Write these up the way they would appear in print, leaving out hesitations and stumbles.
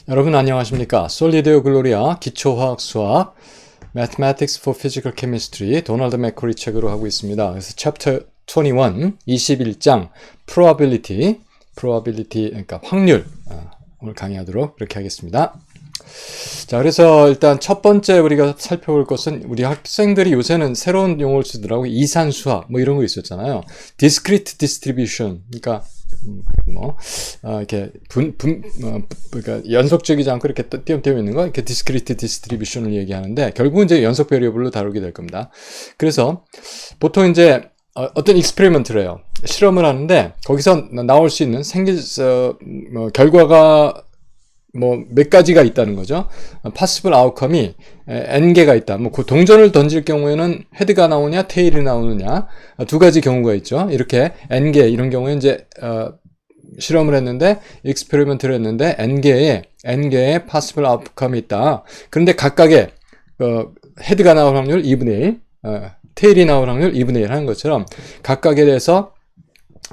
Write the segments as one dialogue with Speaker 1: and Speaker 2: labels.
Speaker 1: 여러분 안녕하십니까? 솔리드오 글로리아 기초화학 수학 Mathematics for Physical Chemistry 도널드 맥커리 책으로 하고 있습니다. 그래서 Chapter 21, 21장 Probability 그러니까 확률 오늘 강의하도록 그렇게 하겠습니다. 자, 그래서 일단 첫 번째 우리가 살펴볼 것은 우리 학생들이 요새는 새로운 용어를 쓰더라고요. 이산수학 뭐 이런 거 있었잖아요. Discrete distribution 그러니까 이렇게 그러니까 연속적이지 않고 이렇게 띄엄띄엄 있는 거, 이렇게 discrete distribution을 얘기하는데, 결국은 이제 연속 베리어블로 다루게 될 겁니다. 그래서, 보통 이제, 어떤 익스페리먼트를 해요. 실험을 하는데, 거기서 나올 수 있는 결과가 몇 가지가 있다는 거죠. possible outcome이 n개가 있다. 그 동전을 던질 경우에는 헤드가 나오냐, 테일이 나오느냐, 두 가지 경우가 있죠. 이렇게 n개, 이런 경우에 이제, 실험을 했는데, 익스페리먼트를 했는데, n개의 possible outcome이 있다. 그런데 각각의, 헤드가 나올 확률 2분의 1, 테일이 나올 확률 2분의 1 하는 것처럼, 각각에 대해서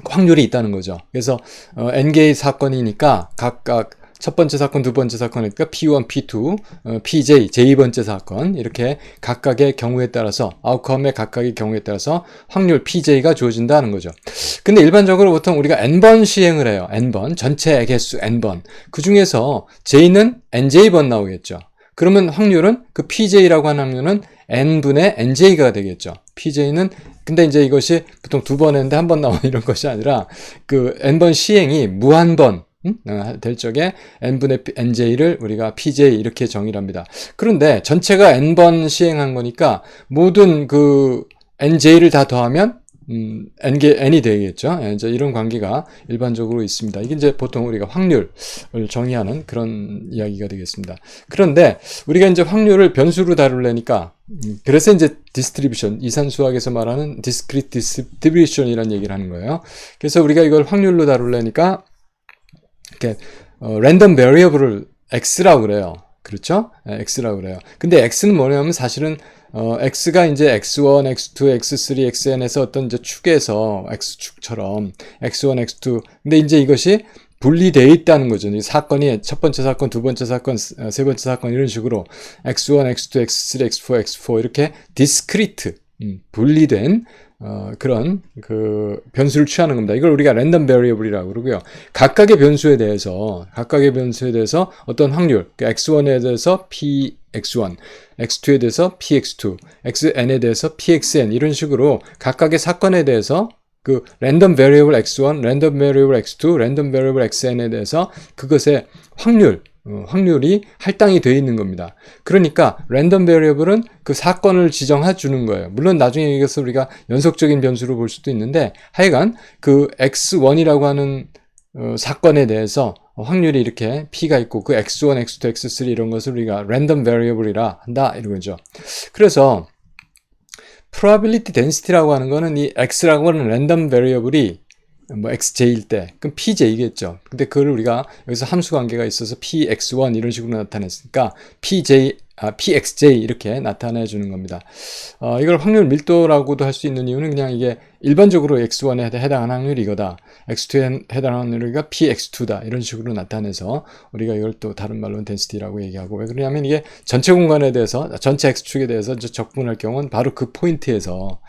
Speaker 1: 확률이 있다는 거죠. 그래서, n개의 사건이니까, 각각, 첫 번째 사건, 두 번째 사건이니까 P1, P2, PJ, 제2번째 사건 이렇게 각각의 경우에 따라서 아웃컴의 각각의 경우에 따라서 확률 PJ가 주어진다는 거죠. 근데 일반적으로 보통 우리가 n번 시행을 해요. n번, 전체 개수 n번. 그 중에서 J는 NJ번 나오겠죠. 그러면 확률은 그 PJ라고 하는 확률은 n분의 NJ가 되겠죠. PJ는 근데 이제 이것이 보통 두 번 했는데 한 번 나오는 이런 것이 아니라 그 n번 시행이 무한번 될 적에 n분의 nj를 우리가 pj 이렇게 정의를 합니다. 그런데 전체가 n번 시행한 거니까 모든 그 nj를 다 더하면 n이 되겠죠. 이제 이런 관계가 일반적으로 있습니다. 이게 이제 보통 우리가 확률을 정의하는 그런 이야기가 되겠습니다. 그런데 우리가 이제 확률을 변수로 다루려니까 그래서 이제 디스트리뷰션, 이산수학에서 말하는 discrete distribution이라는 얘기를 하는 거예요. 그래서 우리가 이걸 확률로 다루려니까 이렇게 랜덤 베리어블을 x라고 그래요. 그렇죠? x라고 그래요. 근데 x는 뭐냐면 사실은 x가 이제 x1, x2, x3, xn에서 어떤 이제 축에서 x축처럼 x1, x2. 근데 이제 이것이 분리되어 있다는 거죠. 이 사건이 첫 번째 사건, 두 번째 사건, 세 번째 사건 이런 식으로 x1, x2, x3, x4, x4 이렇게 디스크리트 분리된 그런 변수를 취하는 겁니다. 이걸 우리가 랜덤 베리어블이라고 그러고요. 각각의 변수에 대해서 어떤 확률, x1에 대해서 px1, x2에 대해서 px2, xn에 대해서 pxn 이런 식으로 각각의 사건에 대해서 그 랜덤 베리어블 x1, 랜덤 베리어블 x2, 랜덤 베리어블 xn에 대해서 그것의 확률이 할당이 되어 있는 겁니다. 그러니까 랜덤 베리어블은 그 사건을 지정해 주는 거예요. 물론 나중에 이것을 우리가 연속적인 변수로 볼 수도 있는데 하여간 그 x1이라고 하는 사건에 대해서 확률이 이렇게 p가 있고 그 x1, x2, x3 이런 것을 우리가 랜덤 베리어블이라 한다 이거죠. 그래서 probability density라고 하는 거는 이 x라고 하는 랜덤 베리어블이 xj일 때, 그럼 pj겠죠. 근데 그걸 우리가 여기서 함수 관계가 있어서 px1 이런 식으로 나타냈으니까 pxj 이렇게 나타내 주는 겁니다. 이걸 확률 밀도라고도 할 수 있는 이유는 그냥 이게 일반적으로 x1에 해당하는 확률이 이거다. x2에 해당하는 확률이 px2다. 이런 식으로 나타내서 우리가 이걸 또 다른 말로는 density라고 얘기하고, 왜 그러냐면 이게 전체 공간에 대해서, 전체 x축에 대해서 적분할 경우는 바로 그 포인트에서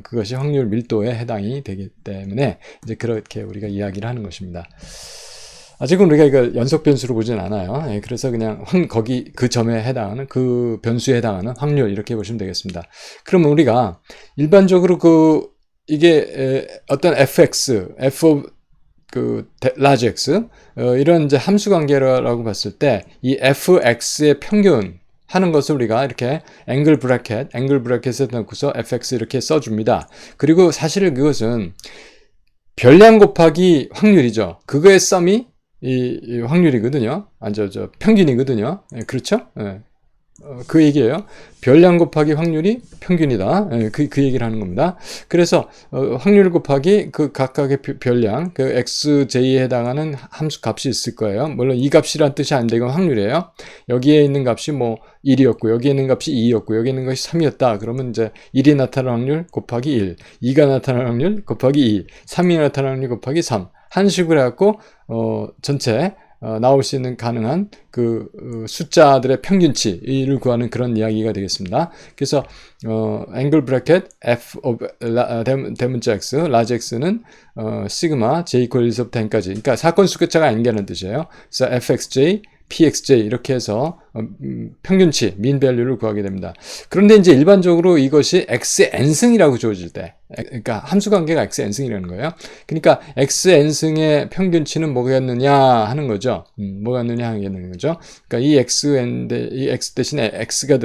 Speaker 1: 그것이 확률 밀도에 해당이 되기 때문에 이제 그렇게 우리가 이야기를 하는 것입니다. 아직은 우리가 이걸 연속 변수로 보진 않아요. 그래서 그냥 거기 그 점에 해당하는 그 변수에 해당하는 확률 이렇게 보시면 되겠습니다. 그러면 우리가 일반적으로 이게 어떤 fx, f of large x 이런 이제 함수 관계라고 봤을 때 이 fx의 평균 하는 것을 우리가 이렇게 앵글 브래켓에 넣고서 fx 이렇게 써줍니다. 그리고 사실 그것은 별량 곱하기 확률이죠. 그거의 썸이 이 확률이거든요. 평균이거든요. 그렇죠? 그 얘기예요. 별량 곱하기 확률이 평균이다. 그 얘기를 하는 겁니다. 그래서 확률 곱하기 그 각각의 별량, 그 xj에 해당하는 함수 값이 있을 거예요. 물론 이 값이란 뜻이 아닌데 이건 확률이에요. 여기에 있는 값이 1이었고 여기에 있는 값이 2였고 여기에 있는 것이 3이었다. 그러면 이제 1이 나타날 확률 곱하기 1, 2가 나타날 확률 곱하기 2, 3이 나타날 확률 곱하기 3. 한 식으로 해갖고 전체 나올 수 있는 가능한 그 숫자들의 평균치를 구하는 그런 이야기가 되겠습니다. 그래서 angle bracket f of 대문자 x, large x는 시그마 j equal 1부터 n까지. 그러니까 사건 수급자가 n개는 뜻이에요. 그래서 fxj, pxj 이렇게 해서 평균치, mean value를 구하게 됩니다. 그런데 이제 일반적으로 이것이 x의 n승이라고 주어질 때, 그러니까 함수 관계가 x의 n승이라는 거예요. 그러니까 x의 n승의 평균치는 뭐겠느냐 하는 거죠. 뭐겠느냐 하는 거죠. 그러니까 이 x 대신에 x가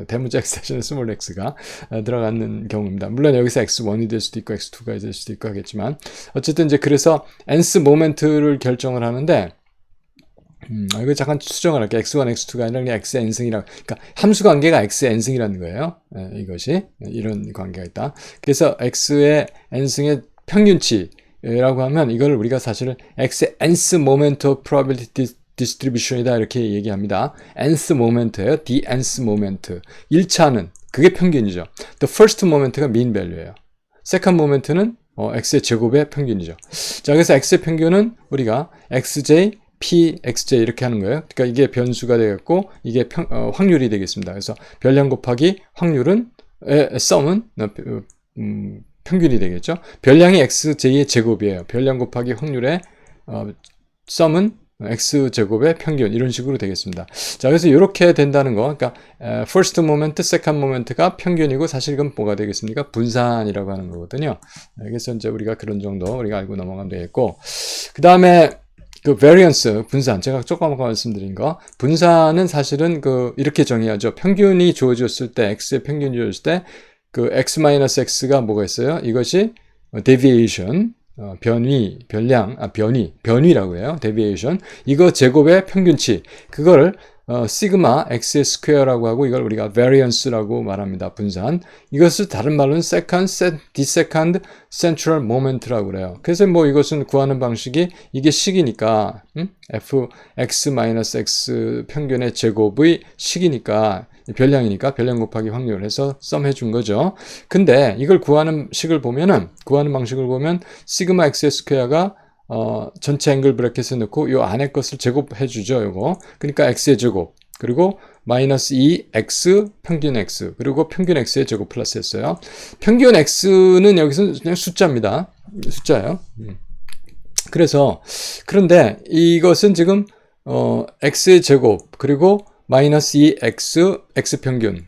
Speaker 1: 대문자 x 대신에 스몰 x가 들어가는 경우입니다. 물론 여기서 x1이 될 수도 있고 x2가 될 수도 있고 하겠지만 어쨌든 이제 그래서 nth 모멘트를 결정을 하는데 이거 잠깐 수정을 할게요. x1, x2가 아니라 그냥 x의 n승이라고. 그러니까 함수 관계가 x의 n승이라는 거예요. 이것이 이런 관계가 있다. 그래서 x의 n승의 평균치라고 하면 이걸 우리가 사실은 x의 nth moment of probability distribution이다 이렇게 얘기합니다. nth moment예요. the nth moment. 1차는 그게 평균이죠. the first moment가 mean value예요. second moment는 x의 제곱의 평균이죠. 자, 그래서 x의 평균은 우리가 xj pxj 이렇게 하는 거예요. 그러니까 이게 변수가 되겠고 이게 확률이 되겠습니다. 그래서 별량 곱하기 확률은 썸은 평균이 되겠죠. 별량이 xj의 제곱이에요. 별량 곱하기 확률의 썸은 x제곱의 평균 이런 식으로 되겠습니다. 자, 그래서 이렇게 된다는 거. 그러니까 first moment, second moment가 평균이고 사실 이건 뭐가 되겠습니까? 분산이라고 하는 거거든요. 그래서 이제 우리가 그런 정도 우리가 알고 넘어가면 되겠고 그 다음에 그 variance, 분산, 제가 조금 아까 말씀드린 거, 분산은 사실은 이렇게 정의하죠. 평균이 주어졌을 때, x의 평균이 주어졌을 때, 그 x-x가 뭐가 있어요? 이것이 deviation, 변위라고 해요. deviation. 이거 제곱의 평균치. 그걸 시그마 x의 스퀘어라고 하고 이걸 우리가 variance라고 말합니다. 분산. 이것을 다른 말로는 second central moment라고 그래요. 그래서 뭐 이것은 구하는 방식이 이게 식이니까 fx-x 평균의 제곱의 식이니까 별량이니까 별량 곱하기 확률 해서 썸 해준 거죠. 근데 이걸 구하는 방식을 보면 시그마 x의 스퀘어가 전체 앵글 브래킷에 넣고 요 안에 것을 제곱해 주죠. 요거. 그러니까 x의 제곱. 그리고 마이너스 2x 평균 x. 그리고 평균 x의 제곱 플러스 했어요. 평균 x는 여기서 그냥 숫자입니다. 숫자예요. 그런데 이것은 지금 x의 제곱 그리고 마이너스 2x x 평균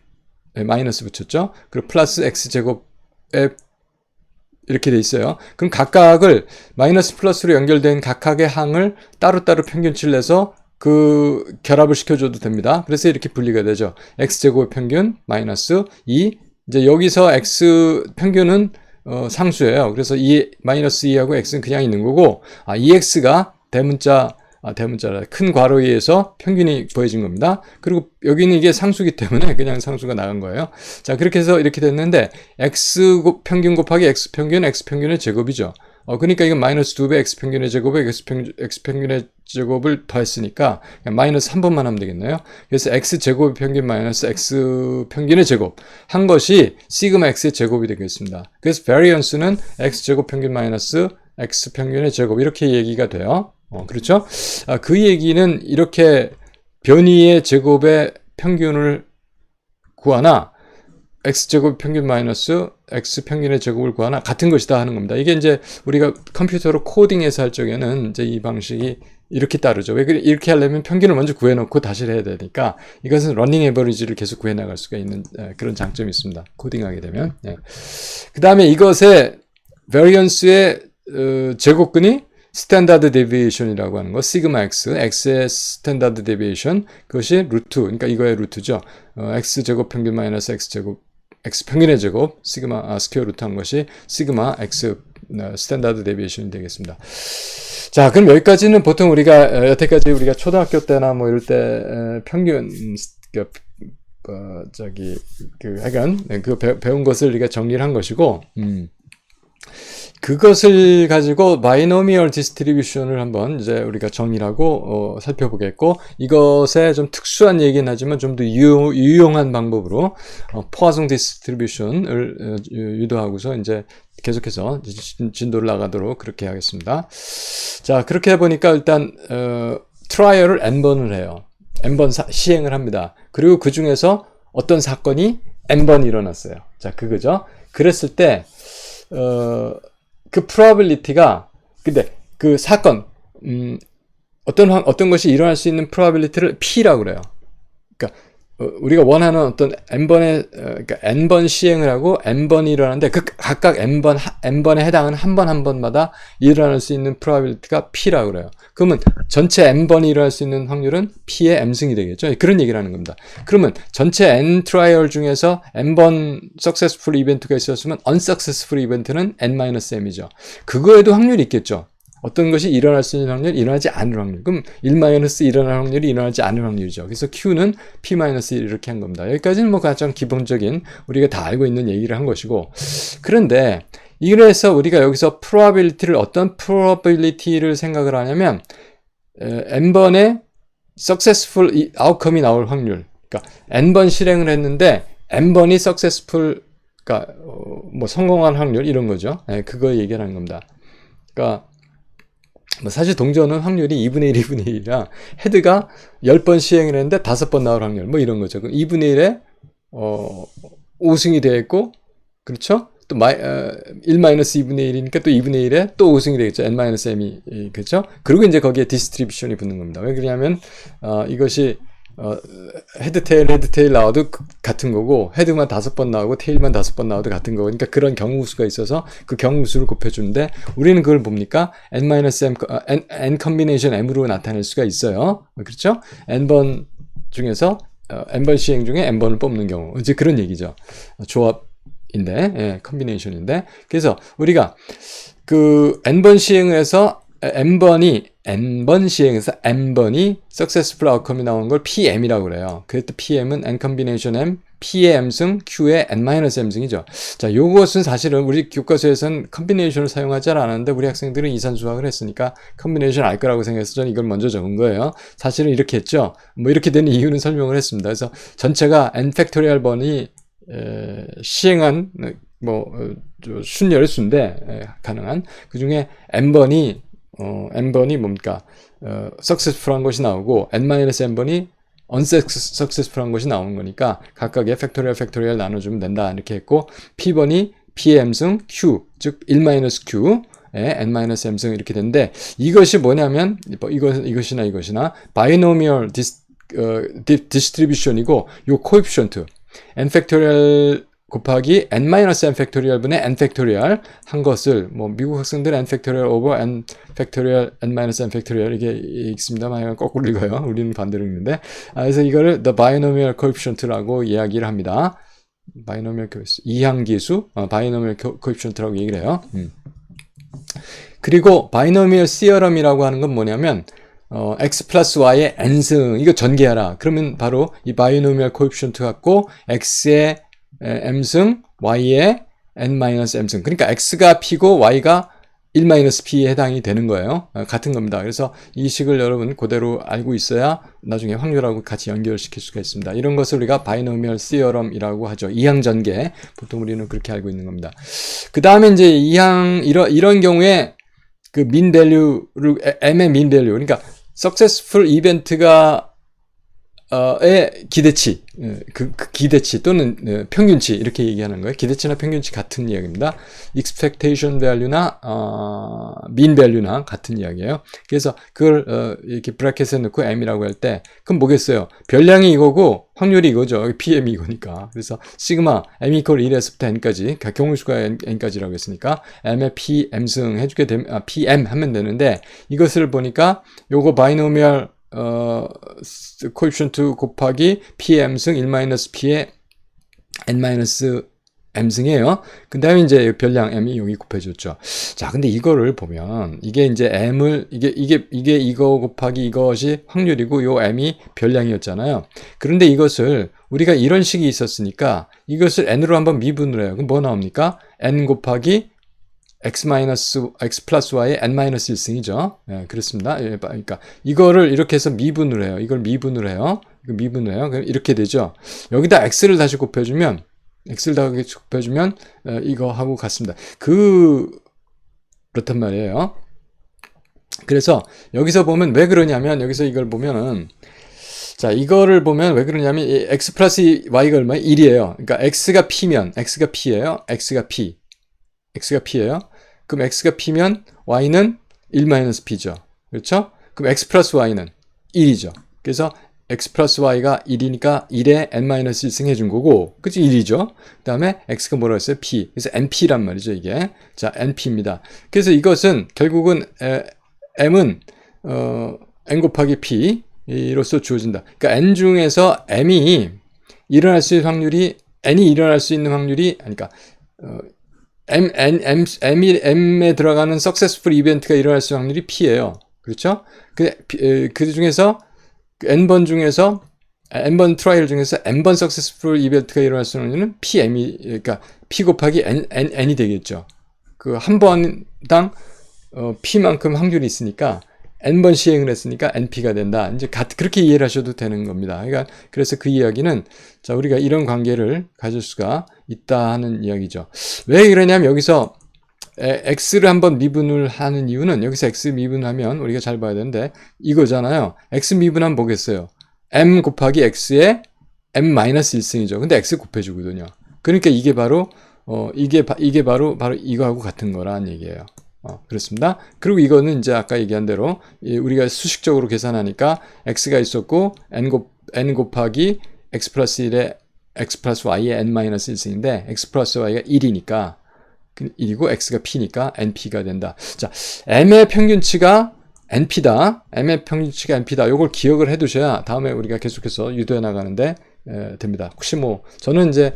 Speaker 1: 마이너스 붙였죠. 그리고 플러스 x 제곱에 이렇게 돼 있어요. 그럼 각각을 마이너스 플러스로 연결된 각각의 항을 따로따로 평균치를 내서 그 결합을 시켜줘도 됩니다. 그래서 이렇게 분리가 되죠. x제곱 평균 마이너스 2. 이제 여기서 x 평균은 상수예요. 그래서 마이너스 2하고 x는 그냥 있는 거고 2x가 대문자라 큰 괄호에 의해서 평균이 구해진 겁니다. 그리고 여기는 이게 상수기 때문에 그냥 상수가 나간 거예요. 자, 그렇게 해서 이렇게 됐는데 x 평균 곱하기 x 평균의 제곱이죠. 그러니까 이건 마이너스 2배 x 평균의 제곱에 x 평균의 제곱을 더했으니까 그냥 마이너스 한 번만 하면 되겠네요. 그래서 x 제곱의 평균 마이너스 x 평균의 제곱 한 것이 시그마 x의 제곱이 되겠습니다. 그래서 variance는 x 제곱 평균 마이너스 x 평균의 제곱 이렇게 얘기가 돼요. 그렇죠? 그 얘기는 이렇게 변이의 제곱의 평균을 구하나 x제곱 평균 마이너스 x 평균의 제곱을 구하나 같은 것이다 하는 겁니다. 이게 이제 우리가 컴퓨터로 코딩해서 할 적에는 이제 이 방식이 이렇게 따르죠. 왜 그래? 이렇게 하려면 평균을 먼저 구해놓고 다시 해야 되니까 이것은 러닝 에버리지를 계속 구해나갈 수가 있는 그런 장점이 있습니다. 코딩하게 되면. 그 다음에 이것의 variance의 제곱근이 스탠다드 데비에이션이라고 하는 거, 시그마 x의 스탠다드 데비에이션, 그것이 루트, 그러니까 이거의 루트죠. x 제곱 평균 마이너스 x 제곱, x 평균의 제곱, 시그마 스퀘어 루트 한 것이 시그마 x 스탠다드 데비에이션이 되겠습니다. 자, 그럼 여기까지는 보통 우리가 여태까지 우리가 초등학교 때나 뭐 이럴 때 평균 하여간 배운 것을 우리가 정리를 한 것이고. 그것을 가지고 바이노미얼 디스트리뷰션을 한번 이제 우리가 정의하고 살펴보겠고, 이것에 좀 특수한 얘기는 하지만 좀 더 유용한 방법으로 포화송 디스트리뷰션을 유도하고서 이제 계속해서 진도를 나가도록 그렇게 하겠습니다. 자, 그렇게 해보니까 일단 트라이얼을 n번을 해요. n번 시행을 합니다. 그리고 그 중에서 어떤 사건이 n번 일어났어요. 자, 그거죠. 그랬을 때 그 probability가, 근데 그 사건, 어떤 것이 일어날 수 있는 probability를 P라고 그래요. 그러니까, 우리가 원하는 어떤 그러니까 n번 시행을 하고 n번이 일어나는데 그 각각 n번에 해당하는 한 번마다 일어날 수 있는 probability가 P라고 그래요. 그러면 전체 n번이 일어날 수 있는 확률은 P의 m승이 되겠죠. 그런 얘기를 하는 겁니다. 그러면 전체 n 트라이얼 중에서 n번 successful 이벤트가 있었으면 unsuccessful 이벤트는 n-m이죠. 그거에도 확률이 있겠죠. 어떤 것이 일어날 수 있는 확률, 일어나지 않을 확률. 그럼 1- 일어날 확률이 일어나지 않을 확률이죠. 그래서 Q는 P-1 이렇게 한 겁니다. 여기까지는 뭐 가장 기본적인 우리가 다 알고 있는 얘기를 한 것이고. 그런데 이래서 우리가 여기서 probability를 어떤 probability를 생각을 하냐면 n번의 successful outcome이 나올 확률. 그러니까 n번 실행을 했는데 n번이 successful, 그러니까 뭐 성공한 확률 이런 거죠. 그거 얘기를 하는 겁니다. 그러니까 뭐 사실 동전은 확률이 2분의 1, 2분의 1이라 헤드가 10번 시행을 했는데 5번 나올 확률 뭐 이런 거죠. 그럼 2분의 1에 5승이 되어 있고, 그렇죠? 또 1-2분의 1이니까 또 2분의 1에 또 5승이 되겠죠. n-m이, 그렇죠? 그리고 이제 거기에 디스트리뷰션이 붙는 겁니다. 왜 그러냐면 이것이 헤드 테일 나와도 같은 거고, 헤드만 5번 나오고 테일만 5번 나와도 같은 거고, 그러니까 그런 경우수가 있어서 그 경우수를 곱해주는데, 우리는 그걸 뭡니까? n 컨비네이션 m으로 나타낼 수가 있어요. 그렇죠? n번 중에서 n번 시행 중에 n번을 뽑는 경우, 이제 그런 얘기죠. 조합인데, 컨비네이션인데, 그래서 우리가 그 n번 시행을 해서 n번 시행해서 n번이 successful outcome이 나오는 걸 PM이라고 그래요. 그래서 PM은 n combination m, P의 m승, Q의 n-m승이죠. 자, 요것은 사실은 우리 교과서에서는 combination을 사용하지 않았는데 우리 학생들은 이산수학을 했으니까 combination 알 거라고 생각해서 저는 이걸 먼저 적은 거예요. 사실은 이렇게 했죠. 뭐 이렇게 되는 이유는 설명을 했습니다. 그래서 전체가 n 팩토리얼 번이 시행한 순열수인데 가능한 그 중에 n번이 뭡니까? successful한 것이 나오고 n-n번이 unsuccessful한 것이 나오는 거니까 각각의 팩토리얼 나눠주면 된다 이렇게 했고, p번이 p의 m승 q, 즉 1-q n-m승 이렇게 되는데, 이것이 뭐냐면 이것이나 바이노미얼 디스트리뷰션이고, 요 코에피션트 n 팩토리얼 곱하기 n-n 팩토리얼분의 n 팩토리얼 한 것을, 뭐 미국 학생들은 n 팩토리얼 오버 n 팩토리얼 n-n 팩토리얼 이게 읽습니다만 거꾸로 읽어요. 우리는 반대로 읽는데, 그래서 이거를 the binomial coefficient라고 이야기를 합니다. 바이노미얼 이항기수, 바이노미얼 coefficient라고 얘기를 해요. 그리고 바이노미얼 시어럼이라고 하는 건 뭐냐면 x 플러스 y의 n승, 이거 전개하라. 그러면 바로 이 바이노미얼 코에피션트 갖고 x의 m승, y의 n-m승. 그러니까 x가 p고 y가 1-p에 해당이 되는 거예요. 같은 겁니다. 그래서 이 식을 여러분 그대로 알고 있어야 나중에 확률하고 같이 연결시킬 수가 있습니다. 이런 것을 우리가 바이노미얼 시어럼이라고 하죠. 이항 전개. 보통 우리는 그렇게 알고 있는 겁니다. 그 다음에 이제 이런 경우에 그 mean value를, m의 mean value. 그러니까 successful 이벤트가 의 기대치, 그 기대치 또는 평균치 이렇게 얘기하는 거예요. 기대치나 평균치 같은 이야기입니다. expectation value나 mean value나 같은 이야기예요. 그래서 그걸 이렇게 브래켓에 넣고 m이라고 할 때 그럼 뭐겠어요? 별량이 이거고 확률이 이거죠. PM이 이거니까. 그래서 시그마 m equal 1에서부터 n까지, 경우수가 n까지라고 했으니까 m의 PM승 해주게 되면 PM 하면 되는데, 이것을 보니까 요거 바이노미얼 코에피션트 곱하기 PM승 1-P의 n-m승이에요. 그 다음에 이제 별량 m이 여기 곱해줬죠. 자, 근데 이거를 보면 이게 이제 m을 이게 이거 곱하기 이것이 확률이고 요 m이 별량이었잖아요. 그런데 이것을 우리가 이런 식이 있었으니까 이것을 n으로 한번 미분을 해요. 그럼 뭐 나옵니까? n 곱하기 x 플러스 y의 n-1승이죠. 예, 그렇습니다. 예, 그러니까 이거를 이렇게 해서 미분을 해요. 이걸 미분을 해요. 미분을 해요. 이렇게 되죠. 여기다 x를 다시 곱해주면 이거 하고 같습니다. 그렇단 말이에요. 그래서 여기서 보면 왜 그러냐면 여기서 이걸 보면은 자, 이거를 보면 왜 그러냐면 이 x 플러스 y가 얼마예요? 1이에요. 그러니까 x가 p면 x가 p예요. x가 p예요. 그럼 x가 p면 y는 1-p죠. 그렇죠? 그럼 x 플러스 y는 1이죠. 그래서 x 플러스 y가 1이니까 1에 n-1승 해준 거고, 그치? 1이죠. 그 다음에 x가 뭐라고 했어요? p. 그래서 np란 말이죠, 이게. 자, np입니다. 그래서 이것은 결국은 m은 n 곱하기 p로서 주어진다. 그러니까 n 중에서 n이 일어날 수 있는 확률이, 그러니까 M에 들어가는 successful 이벤트가 일어날 수 있는 확률이 P예요. 그렇죠? 그 중에서, N번 트라이얼 중에서 N번 successful 이벤트가 일어날 수 있는 확률은 그러니까 P 곱하기 N이 되겠죠. 한 번당, P만큼 확률이 있으니까, N번 시행을 했으니까 NP가 된다. 이제 그렇게 이해를 하셔도 되는 겁니다. 그러니까, 그래서 그 이야기는, 자, 우리가 이런 관계를 가질 수가 있다 하는 이야기죠. 왜 그러냐면 여기서 x를 한번 미분을 하는 이유는 여기서 x 미분하면 우리가 잘 봐야 되는데 이거잖아요. x 미분하면 뭐겠어요? m 곱하기 x의 m-1승이죠. 근데 x 곱해주거든요. 그러니까 이게 바로 바로 이거하고 같은 거라는 얘기예요. 그렇습니다. 그리고 이거는 이제 아까 얘기한 대로 우리가 수식적으로 계산하니까 x가 있었고 n 곱하기 x 플러스 1의 x 플러스 y의 n-1승인데 x 플러스 y가 1이니까 1이고 x가 p니까 np가 된다. 자, m의 평균치가 np다. m의 평균치가 np다. 이걸 기억을 해두셔야 다음에 우리가 계속해서 유도해 나가는데 됩니다. 혹시 저는 이제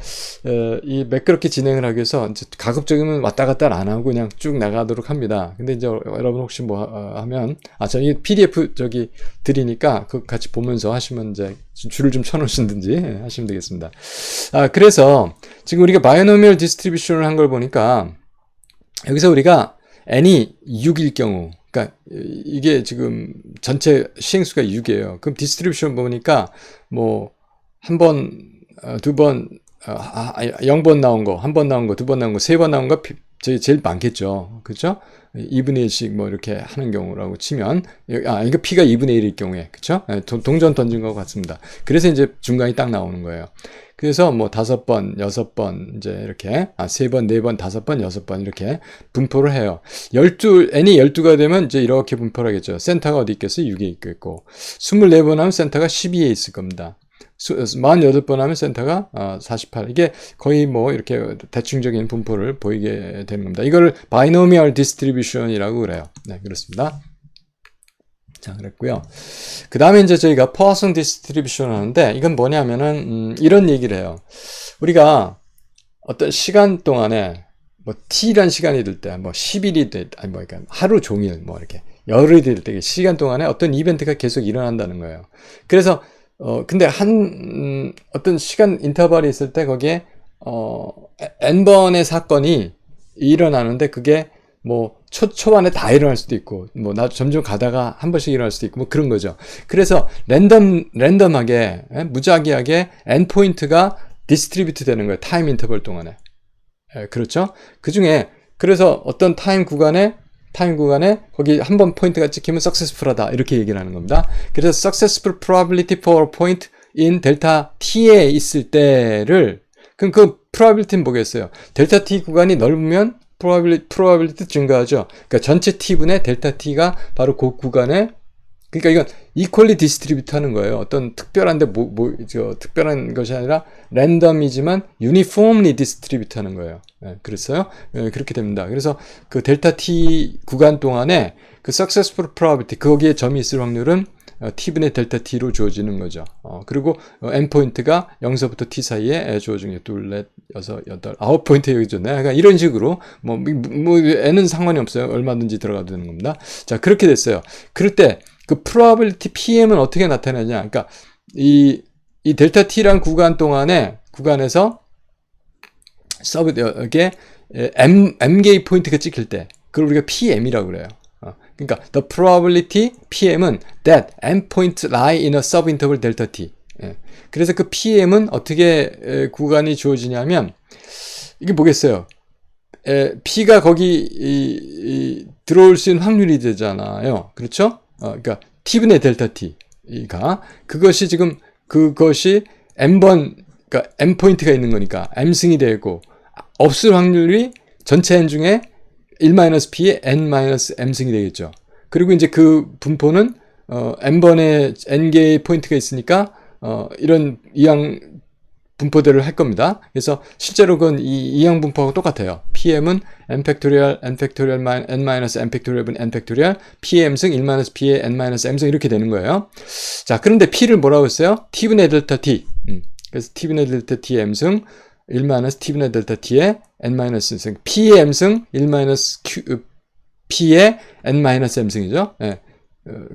Speaker 1: 이 매끄럽게 진행을 하기 위해서 이제 가급적이면 왔다 갔다 안 하고 그냥 쭉 나가도록 합니다. 근데 이제 여러분 혹시 하면 저희 PDF 드리니까 그거 같이 보면서 하시면 이제 줄을 좀 쳐놓으시든지 하시면 되겠습니다. 그래서 지금 우리가 바이노미얼 디스트리뷰션을 한 걸 보니까 여기서 우리가 n이 6일 경우, 그러니까 이게 지금 전체 시행수가 6이에요. 그럼 디스트리뷰션 보니까 한 번, 두 번, 0번 나온 거, 한 번 나온 거, 두 번 나온 거, 세 번 나온 거, 제일 많겠죠. 그렇죠? 2분의 1씩 이렇게 하는 경우라고 치면, 이거 P가 2분의 1일 경우에, 그렇죠? 동전 던진 것 같습니다. 그래서 이제 중간이 딱 나오는 거예요. 그래서 5번, 6번, 이제 이렇게, 3번, 4번, 5번, 6번 이렇게 분포를 해요. n이 12가 되면 이제 이렇게 분포를 하겠죠. 센터가 어디 있겠어요? 6에 있겠고. 24번 하면 센터가 12에 있을 겁니다. 48번 하면 센터가 48. 이게 거의 이렇게 대충적인 분포를 보이게 되는 겁니다. 이거를 바이노미얼 디스트리뷰션이라고 그래요. 네, 그렇습니다. 자, 그랬고요. 그 다음에 이제 저희가 포화성 디스트리뷰션을 하는데 이건 뭐냐면은 이런 얘기를 해요. 우리가 어떤 시간 동안에 t란 시간이 될 때, 10일이 될 때, 그러니까 하루 종일 이렇게 열흘이 될 때 시간 동안에 어떤 이벤트가 계속 일어난다는 거예요. 그래서 근데 어떤 시간 인터벌이 있을 때 거기에, n번의 사건이 일어나는데 그게 초반에 다 일어날 수도 있고, 점점 가다가 한 번씩 일어날 수도 있고, 그런 거죠. 그래서 랜덤하게, 무작위하게 endpoint가 디스트리뷰트 되는 거예요. 타임 인터벌 동안에. 그렇죠? 그 중에, 그래서 어떤 타임 구간에 거기 한 번 포인트가 찍히면 successful하다 이렇게 얘기를 하는 겁니다. 그래서 successful probability for a point in 델타 t에 있을 때를 그럼 그 probability는 뭐겠어요? 델타 t 구간이 넓으면 probability 증가하죠. 그러니까 전체 t분의 델타 t가 바로 그 구간에 그러니까 이건 equally distribute 하는 거예요. 어떤 특별한데 특별한 것이 아니라 랜덤이지만 uniformly distribute 하는 거예요. 그랬어요? 그렇게 됩니다. 그래서 그 델타 t 구간 동안에 그 successful probability 거기에 점이 있을 확률은 t분의 델타 t로 주어지는 거죠. 그리고 endpoint가 0서부터 t 사이에 주어진 게 2, 4, 6, 8, 9포인트 여기 줬네. 그러니까 이런 식으로 n은 상관이 없어요. 얼마든지 들어가도 되는 겁니다. 자, 그렇게 됐어요. 그럴 때 그 probability PM은 어떻게 나타나냐? 그러니까 이 델타 T란 구간에서 이게 m개의 포인트가 찍힐 때 그걸 우리가 PM이라고 그래요. 그러니까 the probability PM은 that m point lie in a subinterval delta t. 그래서 그 PM은 어떻게 구간이 주어지냐면 이게 뭐겠어요? P가 거기 들어올 수 있는 확률이 되잖아요. 그렇죠? 그러니까 T분의 델타 T가 그것이 지금 그것이 M번 그러니까 M 포인트가 있는 거니까 M승이 되고 없을 확률이 전체 N 중에 1-P의 N-M승이 되겠죠. 그리고 이제 그 분포는 N번의 N개의 포인트가 있으니까 이런 이항 분포대로 할 겁니다. 그래서 실제로 그건 이 이항 분포하고 똑같아요. PM은 n 팩토리얼 n 팩토리얼 n 마이너스 n 팩토리얼분 n 팩토리얼 PM승 1-P의 n 마이너스 m승 이렇게 되는 거예요. 자, 그런데 P를 뭐라고 했어요? T분의 델타 T. 그래서 T분의 델타 T의 m승 1-T분의 델타 T의 n 마이너스 m승. P의 m승 1-P의 n 마이너스 m승이죠. 예.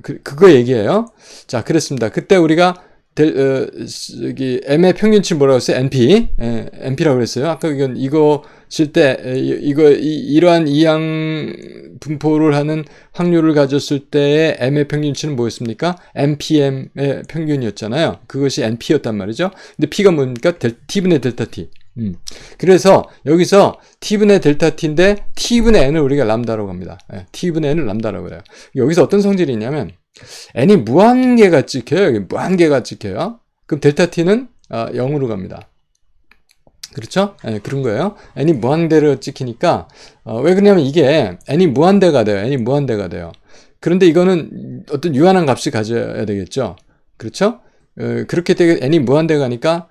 Speaker 1: 그거 얘기해요. 자, 그랬습니다. 그때 우리가 여기 M의 평균치 뭐라고 했어요? NP. NP라고 그랬어요. 아까 이거 실 때, 이러한 이항 분포를 하는 확률을 가졌을 때의 M의 평균치는 뭐였습니까? NPM의 평균이었잖아요. 그것이 NP였단 말이죠. 근데 P가 뭡니까? T분의 델타 T. 그래서 여기서 T분의 델타 T인데 T분의 N을 우리가 람다라고 합니다. T분의 N을 람다라고 해요. 여기서 어떤 성질이 있냐면 n이 무한계가 찍혀요. 여기 무한계가 찍혀요. 그럼 델타 t는 0으로 갑니다. 그렇죠? 네, 그런 거예요. n이 무한대로 찍히니까 왜 그러냐면 이게 n이 무한대가 돼요. n이 무한대가 돼요. 그런데 이거는 어떤 유한한 값이 가져야 되겠죠. 그렇죠? 그렇게 되게 n이 무한대 가니까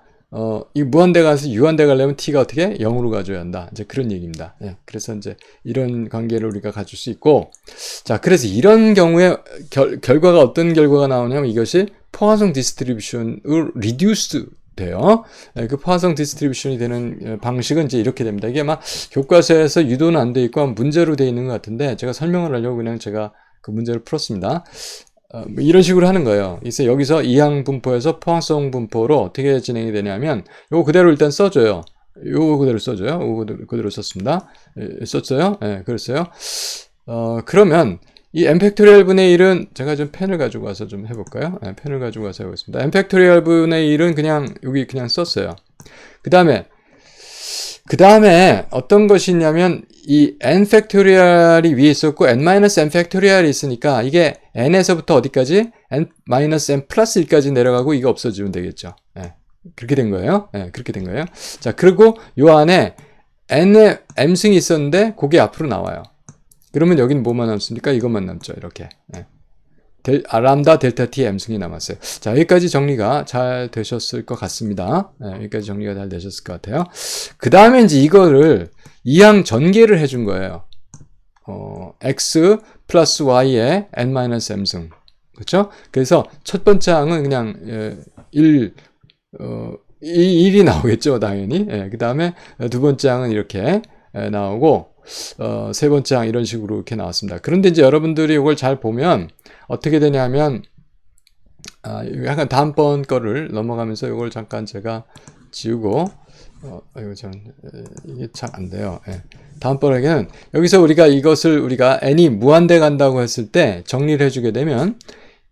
Speaker 1: 이 무한대 가서 유한대 가려면 t가 어떻게 0으로 가져야 한다. 이제 그런 얘기입니다. 예, 그래서 이제 이런 관계를 우리가 가질 수 있고, 자, 그래서 이런 경우에 결과가 어떤 결과가 나오냐면 이것이 포화성 디스트리뷰션을 리듀스 돼요. 예, 그 포화성 디스트리뷰션이 되는 방식은 이제 이렇게 됩니다. 이게 아마 교과서에서 유도는 안 돼 있고 문제로 돼 있는 것 같은데 제가 설명을 하려고 그냥 제가 그 문제를 풀었습니다. 뭐 이런 식으로 하는 거예요. 그래서 여기서 이항 분포에서 포항성 분포로 어떻게 진행이 되냐면 요거 그대로 일단 써줘요. 요거 그대로 써줘요. 요거 그대로 썼습니다. 썼어요? 네, 그랬어요. 그러면 이 n 팩토리얼 분의 1은 제가 좀 펜을 가지고 와서 좀 해볼까요? 네, 펜을 가지고 와서 해보겠습니다. n 팩토리얼 분의 1은 그냥 여기 그냥 썼어요. 그 다음에 어떤 것이 있냐면 이 n 팩토리얼이 위에 있었고 n-n 팩토리얼이 있으니까 이게 n에서부터 어디까지? n-n 플러스 1까지 내려가고 이거 없어지면 되겠죠. 예, 그렇게 된 거예요. 예, 그렇게 된 거예요. 자, 그리고 요 안에 n의 m승이 있었는데 그게 앞으로 나와요. 그러면 여기는 뭐만 남습니까? 이것만 남죠. 이렇게. 예. 람다 델타 t m승이 남았어요. 자, 여기까지 정리가 잘 되셨을 것 같습니다. 네, 여기까지 정리가 잘 되셨을 것 같아요. 그 다음에 이제 이거를 이항 전개를 해준 거예요. x 플러스 y의 n-m승. 그렇죠? 그래서 첫 번째 항은 그냥 1이 나오겠죠, 당연히. 예, 그 다음에 두 번째 항은 이렇게 나오고 세 번째 항 이런 식으로 이렇게 나왔습니다. 그런데 이제 여러분들이 이걸 잘 보면 어떻게 되냐면 약간 다음번 거를 넘어가면서 이걸 잠깐 제가 지우고 이게 잘 안 돼요. 예. 다음번에는 여기서 우리가 이것을 우리가 n이 무한대 간다고 했을 때 정리를 해주게 되면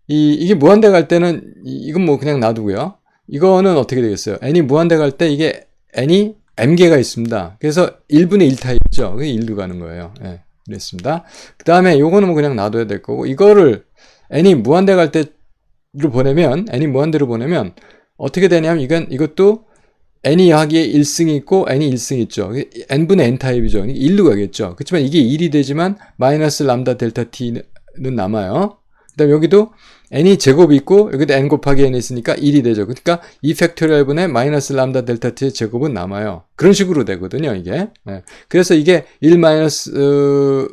Speaker 1: 이게 무한대 갈 때는 이건 뭐 그냥 놔두고요. 이거는 어떻게 되겠어요? n이 무한대 갈 때 이게 n이 m개가 있습니다. 그래서 1분의 1 타입이죠. 그게 1로 가는 거예요. 예, 그랬습니다. 그 다음에 요거는 뭐 그냥 놔둬야 될 거고, 이거를 n이 무한대 갈 때로 보내면, n이 무한대로 보내면, 어떻게 되냐면, 이것도 n이 하기에 1승이 있고, n이 1승이 있죠. n분의 n 타입이죠. 1로 가겠죠. 그렇지만 이게 1이 되지만, 마이너스 람다 델타 t는 남아요. 그 다음에 여기도 n이 제곱이 있고 여기도 n 곱하기 n이 있으니까 1이 되죠. 그러니까 2 팩토리얼 분의 마이너스 람다 델타 t의 제곱은 남아요. 그런 식으로 되거든요, 이게. 네. 그래서 이게 1 마이너스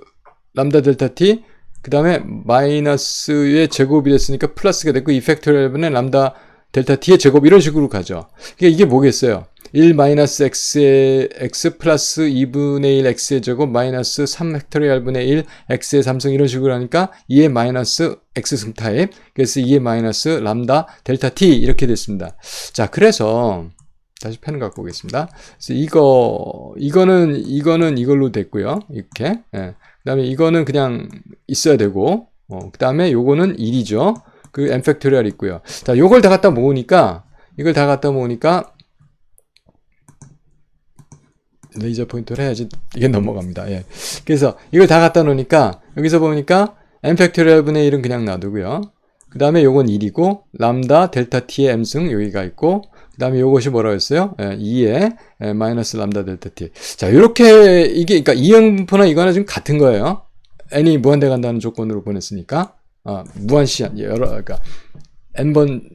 Speaker 1: 람다 델타 t 그 다음에 마이너스의 제곱이 됐으니까 플러스가 됐고 2 팩토리얼 분의 람다 델타 t의 제곱 이런 식으로 가죠. 그러니까 이게 뭐겠어요? 1 마이너스 x 플러스 2분의 1 x의 제곱 마이너스 3 팩토리얼 분의 1 x의 3승 이런 식으로 하니까 2의 마이너스 x승 타입 그래서 2의 마이너스 람다 델타 t 이렇게 됐습니다. 자, 그래서 다시 펜을 갖고 오겠습니다. 그래서 이거는 이걸로 됐고요. 이렇게. 예. 그 다음에 이거는 그냥 있어야 되고, 그 다음에 요거는 1이죠. 그 n 팩토리얼 있고요. 자, 요걸 다 갖다 모으니까, 이걸 다 갖다 모으니까, 레이저 포인터를 해야지 이게 넘어갑니다. 예. 그래서 이걸 다 갖다 놓으니까, 여기서 보니까 n 팩토리얼 분의 1은 그냥 놔두고요. 그 다음에 요건 1이고, 람다 델타 t의 m승 여기가 있고, 그 다음에 요것이 뭐라고 했어요? 2의 마이너스 람다 델타 t. 자, 요렇게, 이게, 그러니까 이형분포나 이거는 지금 같은 거예요. n이 무한대 간다는 조건으로 보냈으니까, 무한시한, 그러니까, n번,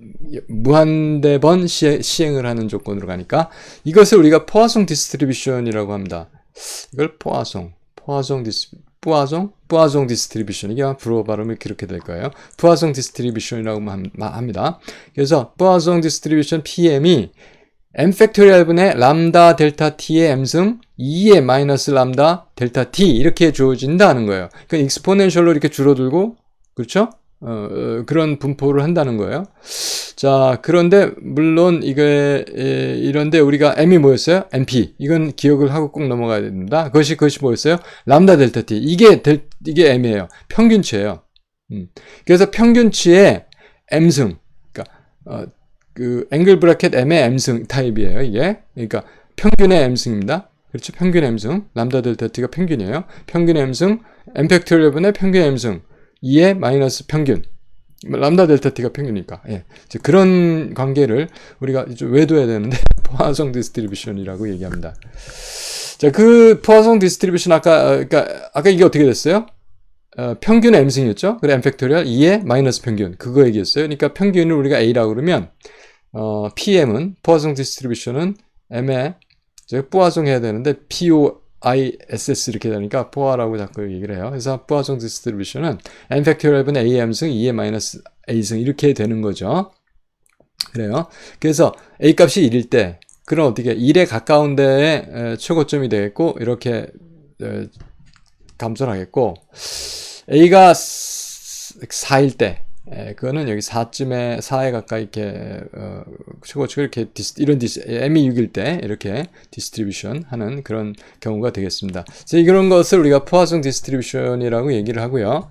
Speaker 1: 무한대 번 시행을 하는 조건으로 가니까, 이것을 우리가 포화송 디스트리뷰션이라고 합니다. 이걸 포화송 디스트리뷰션. 이게 불어 발음이 그렇게 될 거예요. 포화송 디스트리뷰션이라고 합니다. 그래서 포화송 디스트리뷰션 PM이 m 팩토리얼 분의 람다 델타 t의 m승 2의 마이너스 람다 델타 t 이렇게 주어진다는 거예요. 그러니까 익스포넨셜로 이렇게 줄어들고, 그렇죠? 그런 분포를 한다는 거예요. 자, 그런데 물론 이게 이런데 우리가 m이 뭐였어요? mp. 이건 기억을 하고 꼭 넘어가야 됩니다. 그것이 뭐였어요? 람다 델타 t. 이게 m이에요. 평균치예요. 그래서 평균치의 m승. 그러니까 그 앵글 브래켓 m의 m승 타입이에요, 이게. 그러니까 평균의 m승입니다. 그렇죠? 평균 m승. 람다 델타 t가 평균이에요. 평균 m승 m 팩토리얼 분의 평균 m승 2의 마이너스 평균. 람다 델타 t가 평균이니까. 예. 그런 관계를 우리가 좀 외워둬야 되는데, 포화송 디스트리뷰션이라고 얘기합니다. 자, 그 포화송 디스트리뷰션 아까 이게 어떻게 됐어요? 평균 m승이었죠? 그래, m 팩토리얼 2의 마이너스 평균. 그거 얘기했어요. 그러니까 평균을 우리가 a라고 그러면, PM은, 포화송 디스트리뷰션은 m에, 포화송해야 되는데, POISS 이렇게 되니까 포화라고 자꾸 얘기를 해요. 그래서 포화송 디스트리뷰션은 n 팩토리얼 분의 am승 2의 마이너스 a승 이렇게 되는 거죠. 그래요. 그래서 a 값이 1일 때 그럼 어떻게 1에 가까운 데에 최고점이 되겠고 이렇게 감소를 하겠고, a가 4일 때 그거는 여기 4에 가까이 이렇게, 최고치가 이렇게, m이 6일 때, 이렇게 디스트리뷰션 하는 그런 경우가 되겠습니다. 그래서 이런 것을 우리가 포화송 디스트리뷰션이라고 얘기를 하고요.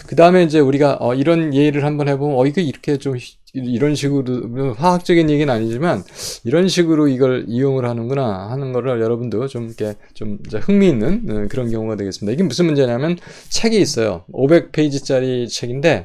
Speaker 1: 그 다음에 이제 우리가, 이런 예를 한번 해보면, 이거 이렇게 좀, 이런 식으로, 화학적인 얘기는 아니지만, 이런 식으로 이걸 이용을 하는구나 하는 거를 여러분도 좀 이렇게 좀 흥미있는 그런 경우가 되겠습니다. 이게 무슨 문제냐면, 책이 있어요. 500페이지짜리 책인데,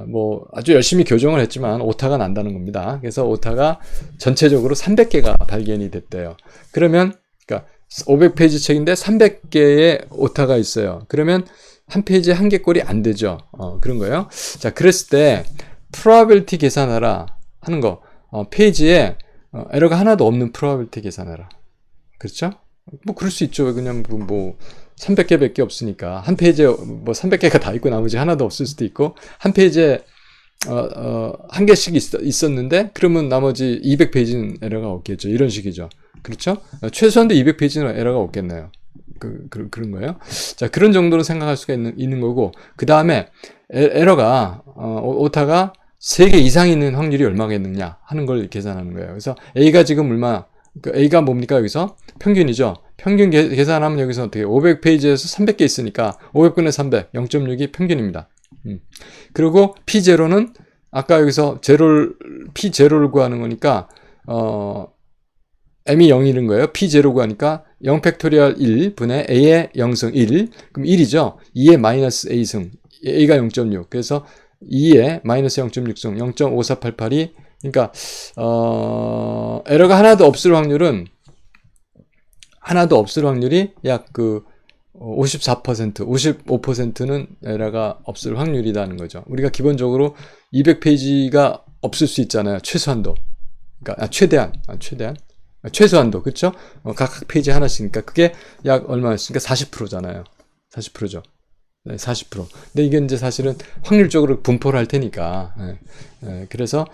Speaker 1: 뭐 아주 열심히 교정을 했지만 오타가 난다는 겁니다. 그래서 오타가 전체적으로 300개가 발견이 됐대요. 그러면 그러니까 500페이지 책인데 300개의 오타가 있어요. 그러면 한 페이지에 한 개 꼴이 안 되죠. 그런 거예요. 자, 그랬을 때 probability 계산하라 하는 거, 페이지에 에러가 하나도 없는 probability 계산하라. 그렇죠? 뭐 그럴 수 있죠. 그냥 뭐 300개밖에 없으니까 한 페이지에 뭐 300개가 다 있고 나머지 하나도 없을 수도 있고, 한 페이지에 한 개씩 있었는데 그러면 나머지 200페이지는 에러가 없겠죠. 이런 식이죠. 그렇죠? 최소한도 200페이지는 에러가 없겠네요. 그런 거예요. 자, 그런 정도로 생각할 수가 있는 거고, 그 다음에 에러가 오타가 3개 이상 있는 확률이 얼마겠느냐 하는 걸 계산하는 거예요. 그래서 A가 지금 얼마, A가 뭡니까? 여기서 평균이죠. 평균 계산하면 여기서 어떻게 500페이지에서 300개 있으니까 500분의 300, 0.6이 평균입니다. 그리고 P0는 아까 여기서 P0를 구하는 거니까 M이 0이는 거예요. P0 구하니까 0 팩토리얼 1 분의 A의 0승 1, 그럼 1이죠. 2의 마이너스 A승, A가 0.6, 그래서 2의 마이너스 0.6승 0.5488이, 그러니까 에러가 하나도 없을 확률이 약 54%, 55%는 에러가 없을 확률이라는 거죠. 우리가 기본적으로 200페이지가 없을 수 있잖아요. 최소한도. 그러니까 최소한도. 그렇죠? 각 페이지 하나씩이니까 그게 약 얼마였으니까 40%잖아요. 40%죠. 네, 40%. 근데 이게 이제 사실은 확률적으로 분포를 할 테니까. 그래서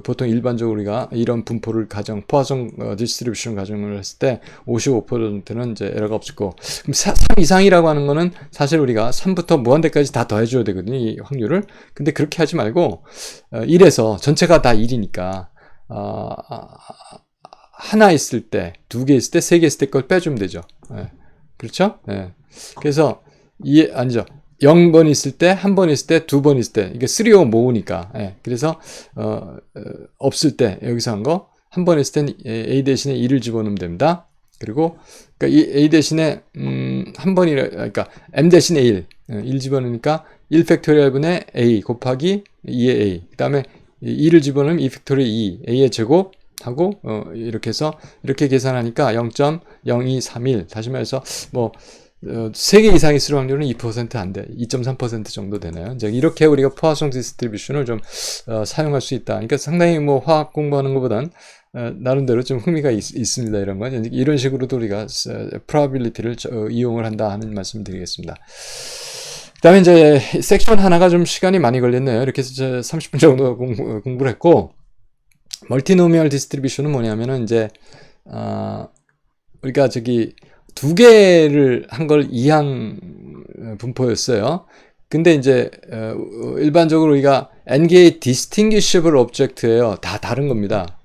Speaker 1: 보통 일반적으로 우리가 이런 분포를 포화송 디스트리뷰션 가정을 했을 때 55%는 이제 에러가 없을 거고, 그럼 3 이상이라고 하는 거는 사실 우리가 3부터 무한대까지 다 더해줘야 되거든요, 이 확률을. 근데 그렇게 하지 말고 1에서 전체가 다 1이니까 하나 있을 때, 두 개 있을 때, 세 개 있을 때 걸 빼주면 되죠. 예. 그렇죠? 예. 그래서 아니죠. 0번 있을 때, 한 번 있을 때, 두 번 있을 때, 이게 3, 5 모으니까. 예. 그래서 없을 때 여기서 한 거, 한 번 있을 땐 A 대신에 2를 집어넣으면 됩니다. 그리고 그러니까 이 A 대신에 한 번이라, 그러니까 M 대신에 1 집어넣으니까 1 팩토리얼 분의 A 곱하기 2의 A. 그 다음에 2를 집어넣으면 2 팩토리얼 2 A의 제곱 하고 이렇게 해서 이렇게 계산하니까 0.0231. 다시 말해서 뭐 3개 이상 있을 확률은 2% 안 돼. 2.3% 정도 되나요? 이제 이렇게 우리가 포화성 디스트리뷰션을 좀 사용할 수 있다. 그러니까 상당히 뭐 화학 공부하는 것보단 나름대로 좀 흥미가 있습니다. 이런 건. 이런 식으로도 우리가 probability를 이용을 한다 하는 말씀을 드리겠습니다. 그 다음에 이제 섹션 하나가 좀 시간이 많이 걸렸네요. 이렇게 해서 30분 정도 공부를 했고, 멀티노미얼 디스트리뷰션은 뭐냐면은 이제 우리가 두 개를 한 걸 이항 분포였어요. 근데 이제 일반적으로 우리가 n개의 distinguishable object예요. 다 다른 겁니다.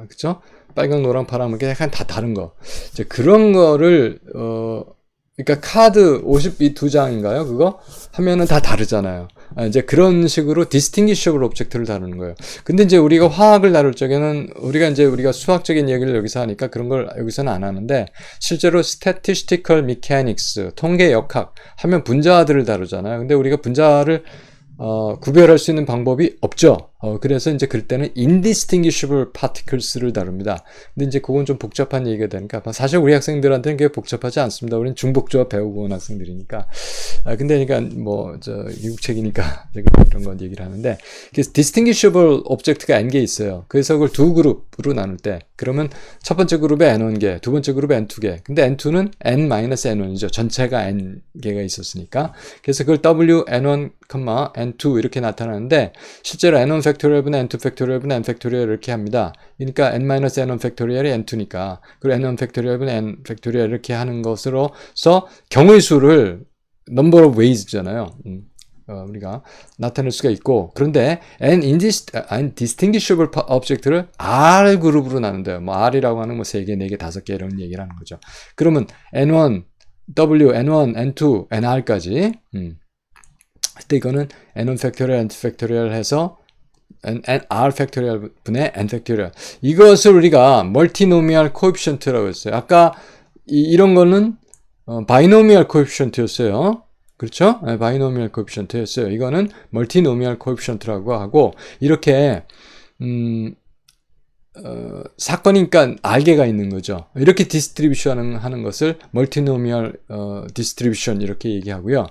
Speaker 1: 그쵸? 빨강, 노랑, 파랑 이렇게 약간 다 다른 거. 이제 그런 거를 그러니까 카드 52장인가요? 그거 하면은 다 다르잖아요. 이제 그런 식으로 distinguishable object를 다루는 거예요. 근데 이제 우리가 화학을 다룰 적에는 우리가 수학적인 얘기를 여기서 하니까 그런 걸 여기서는 안 하는데, 실제로 statistical mechanics, 통계 역학 하면 분자들을 다루잖아요. 근데 우리가 분자를 구별할 수 있는 방법이 없죠. 그래서 이제 그럴 때는 indistinguishable particles를 다룹니다. 근데 이제 그건 좀 복잡한 얘기가 되니까, 사실 우리 학생들한테는 그게 복잡하지 않습니다. 우리는 중복조합 배우고 온 학생들이니까. 근데 그러니까 미국 책이니까 이런 건 얘기를 하는데, 그래서 distinguishable object가 n개 있어요. 그래서 그걸 두 그룹으로 나눌 때, 그러면 첫 번째 그룹에 n1개, 두 번째 그룹에 n2개. 근데 n2는 n-n1이죠. 전체가 n개가 있었으니까. 그래서 그걸 w n1, n2 이렇게 나타나는데, 실제로 n1 팩토리얼분의 n2 팩토리얼분의 n 팩토리얼 이렇게 합니다. 그러니까 n-n1 팩토리얼이 n2니까, 그리고 n1 팩토리얼분의 n 팩토리얼 이렇게 하는 것으로서 경우의 수를 number of ways잖아요. 우리가 나타낼 수가 있고, 그런데 indistinguishable object를 R 그룹으로 나눈대요. 뭐 R이라고 하는 뭐 3개, 4개, 5개 이런 얘기를 하는 거죠. 그러면 N1, W, N1, N2, NR까지. 그때 이거는 N1 팩토리얼, N2 팩토리얼 해서 R 팩토리얼 분의 N 팩토리얼. 이것을 우리가 멀티노미얼 코에피션트라고 했어요. 아까 이런 거는 바이노미얼 코에피션트였어요. 그렇죠? 네, 바이노미얼 코에피션트였어요. 이거는 멀티노미얼 코에피션트라고 하고, 이렇게 사건이니까 R개가 있는 거죠. 이렇게 디스트리뷰션 하는 것을 멀티노미얼 디스트리뷰션 이렇게 얘기하고요.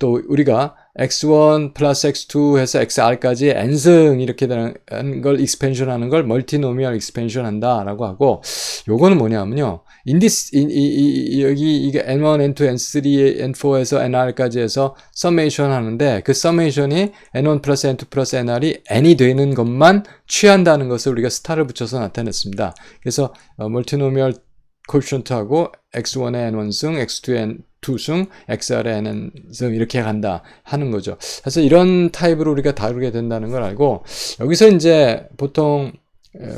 Speaker 1: 또 우리가 x1 플러스 x2 해서 xr까지 n승 이렇게 되는 걸 익스펜션 하는 걸 멀티노미얼 익스펜션 한다 라고 하고, 요거는 뭐냐면요, 여기 이게 n1, n2, n3, n4에서 nr까지 해서 서메이션 하는데, 그 서메이션이 n1 플러스 n2 플러스 nr이 n이 되는 것만 취한다는 것을 우리가 스타를 붙여서 나타냈습니다. 그래서 멀티노미얼 코에피션트하고 x1의 n1승, x2의 n2승, xr의 n승 이렇게 간다 하는 거죠. 그래서 이런 타입으로 우리가 다루게 된다는 걸 알고, 여기서 이제 보통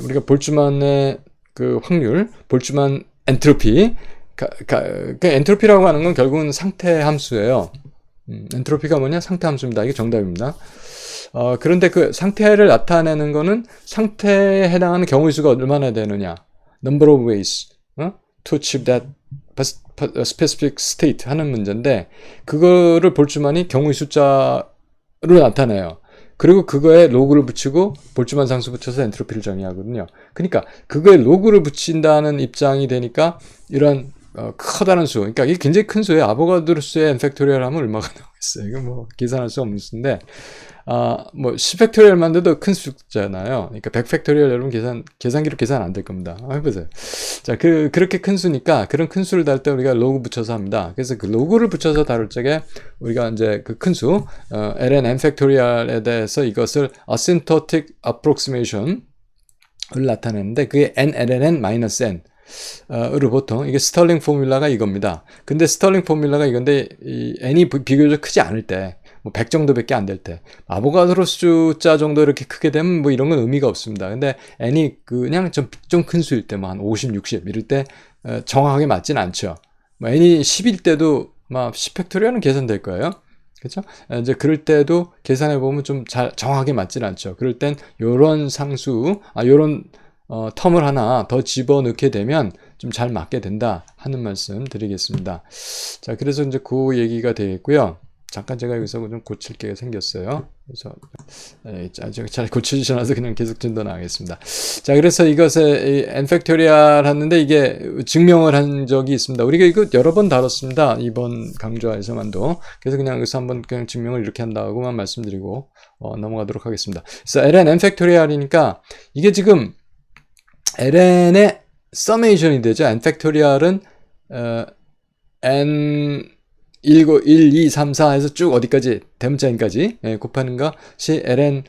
Speaker 1: 우리가 볼츠만의 그 확률, 볼츠만 엔트로피, 그 엔트로피라고 하는 건 결국은 상태 함수예요. 엔트로피가 뭐냐? 상태 함수입니다. 이게 정답입니다. 그런데 그 상태를 나타내는 거는 상태에 해당하는 경우의 수가 얼마나 되느냐? number of ways to achieve that specific state 하는 문제인데, 그거를 볼츠만이 경우의 숫자로 나타내요. 그리고 그거에 로그를 붙이고 볼츠만 상수 붙여서 엔트로피를 정의하거든요. 그러니까 그거에 로그를 붙인다는 입장이 되니까 이런 커다란 수, 그러니까 이게 굉장히 큰 수예요. 아보가드로 수의 n 팩토리얼 하면 얼마가 나오겠어요. 이거 뭐 계산할 수 없는 수인데, 뭐 10팩토리얼만 돼도 큰 숫자잖아요. 그러니까 100팩토리얼 여러분 계산기로 계산 안 될 겁니다. 해보세요. 자, 그렇게 큰 수니까 그런 큰 수를 다룰 때 우리가 로그 붙여서 합니다. 그래서 그 로그를 붙여서 다룰 적에 우리가 이제 그 큰 수, ln n 팩토리얼에 대해서 이것을 asymptotic approximation을 나타내는데, 그게 n ln n-n 으로 보통 이게 스털링 포뮬라가 이겁니다. 근데 스털링 포뮬라가 이건데 이 n이 비교적 크지 않을 때, 뭐 100 정도밖에 안 될 때, 아보가드로 숫자 정도 이렇게 크게 되면 뭐 이런 건 의미가 없습니다. 근데 n이 그냥 좀 큰 수일 때, 뭐 한 50, 60 이럴 때 정확하게 맞진 않죠. 뭐 n이 10일 때도 막 10팩토리얼은 계산될 거예요. 그렇죠? 이제 그럴 때도 계산해 보면 좀 잘 정확하게 맞진 않죠. 그럴 땐 요런 상수, 요런 텀을 하나 더 집어넣게 되면 좀 잘 맞게 된다 하는 말씀 드리겠습니다. 자, 그래서 이제 그 얘기가 되겠고요. 잠깐 제가 여기서 좀 고칠 게 생겼어요. 그래서 잘 고치지 않아서 그냥 계속 진단하겠습니다. 자, 그래서 이것에 n 팩토리얼 하는데 이게 증명을 한 적이 있습니다. 우리가 이거 여러 번 다뤘습니다. 이번 강좌에서만도. 그래서 그냥 여기서 한번 그냥 증명을 이렇게 한다고만 말씀드리고 넘어가도록 하겠습니다. 그래서 ln n 팩토리얼이니까 이게 지금 ln의 서메이션이 되죠. n 팩토리얼은 n 1, 2, 3, 4 해서 쭉 어디까지 대문자 n까지 곱하는 것이 ln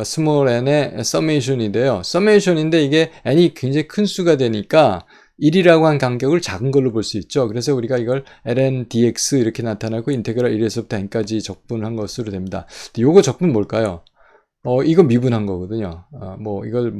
Speaker 1: 스몰 n의 서메이션인데요. 서메이션인데 이게 n이 굉장히 큰 수가 되니까 1이라고 한 간격을 작은 걸로 볼 수 있죠. 그래서 우리가 이걸 ln dx 이렇게 나타나고 인테그랄 1에서부터 n까지 적분한 것으로 됩니다. 요거 적분 뭘까요? 이거 미분한 거거든요. 뭐 이걸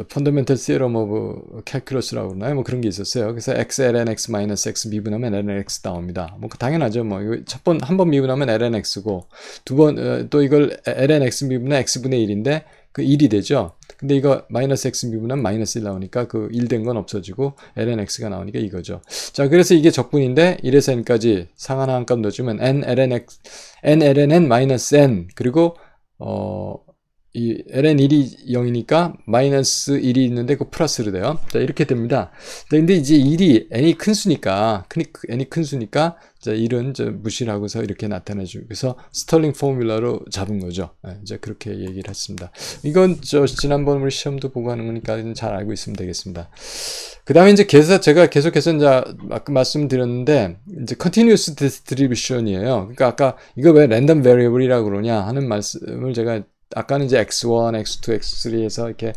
Speaker 1: 펀더멘털 시럼 오브 캘큘러스라고 그러나요? 뭐 그런 게 있었어요. 그래서 x ln x 마이너스 x 미분하면 ln x 나옵니다. 뭐 당연하죠. 뭐 이거 한 번 미분하면 ln x고 두 번 또 이걸 ln x 미분은 x분의 1인데 그 1이 되죠. 근데 이거 마이너스 x 미분하면 마이너스 1 나오니까 그 1 된 건 없어지고 ln x가 나오니까 이거죠. 자, 그래서 이게 적분인데 1에서 n까지 상하나 값 넣어주면 n ln n 마이너스 n 그리고 이 ln 1이 0이니까 마이너스 1이 있는데 그 플러스로 돼요. 자, 이렇게 됩니다. 근데 이제 1이 n이 큰 수니까 n이 큰 수니까 자, 1은 무시를 하고서 이렇게 나타내주고 그래서 스털링 포뮬러로 잡은 거죠. 이제 그렇게 얘기를 했습니다. 이건 지난번 우리 시험도 보고 하는 거니까 잘 알고 있으면 되겠습니다. 그 다음에 이제 제가 계속해서 이제 아까 말씀드렸는데 이제 continuous distribution이에요. 그러니까 아까 이거 왜 random variable이라고 그러냐 하는 말씀을 제가 아까는 이제 x1, x2, x3에서 이렇게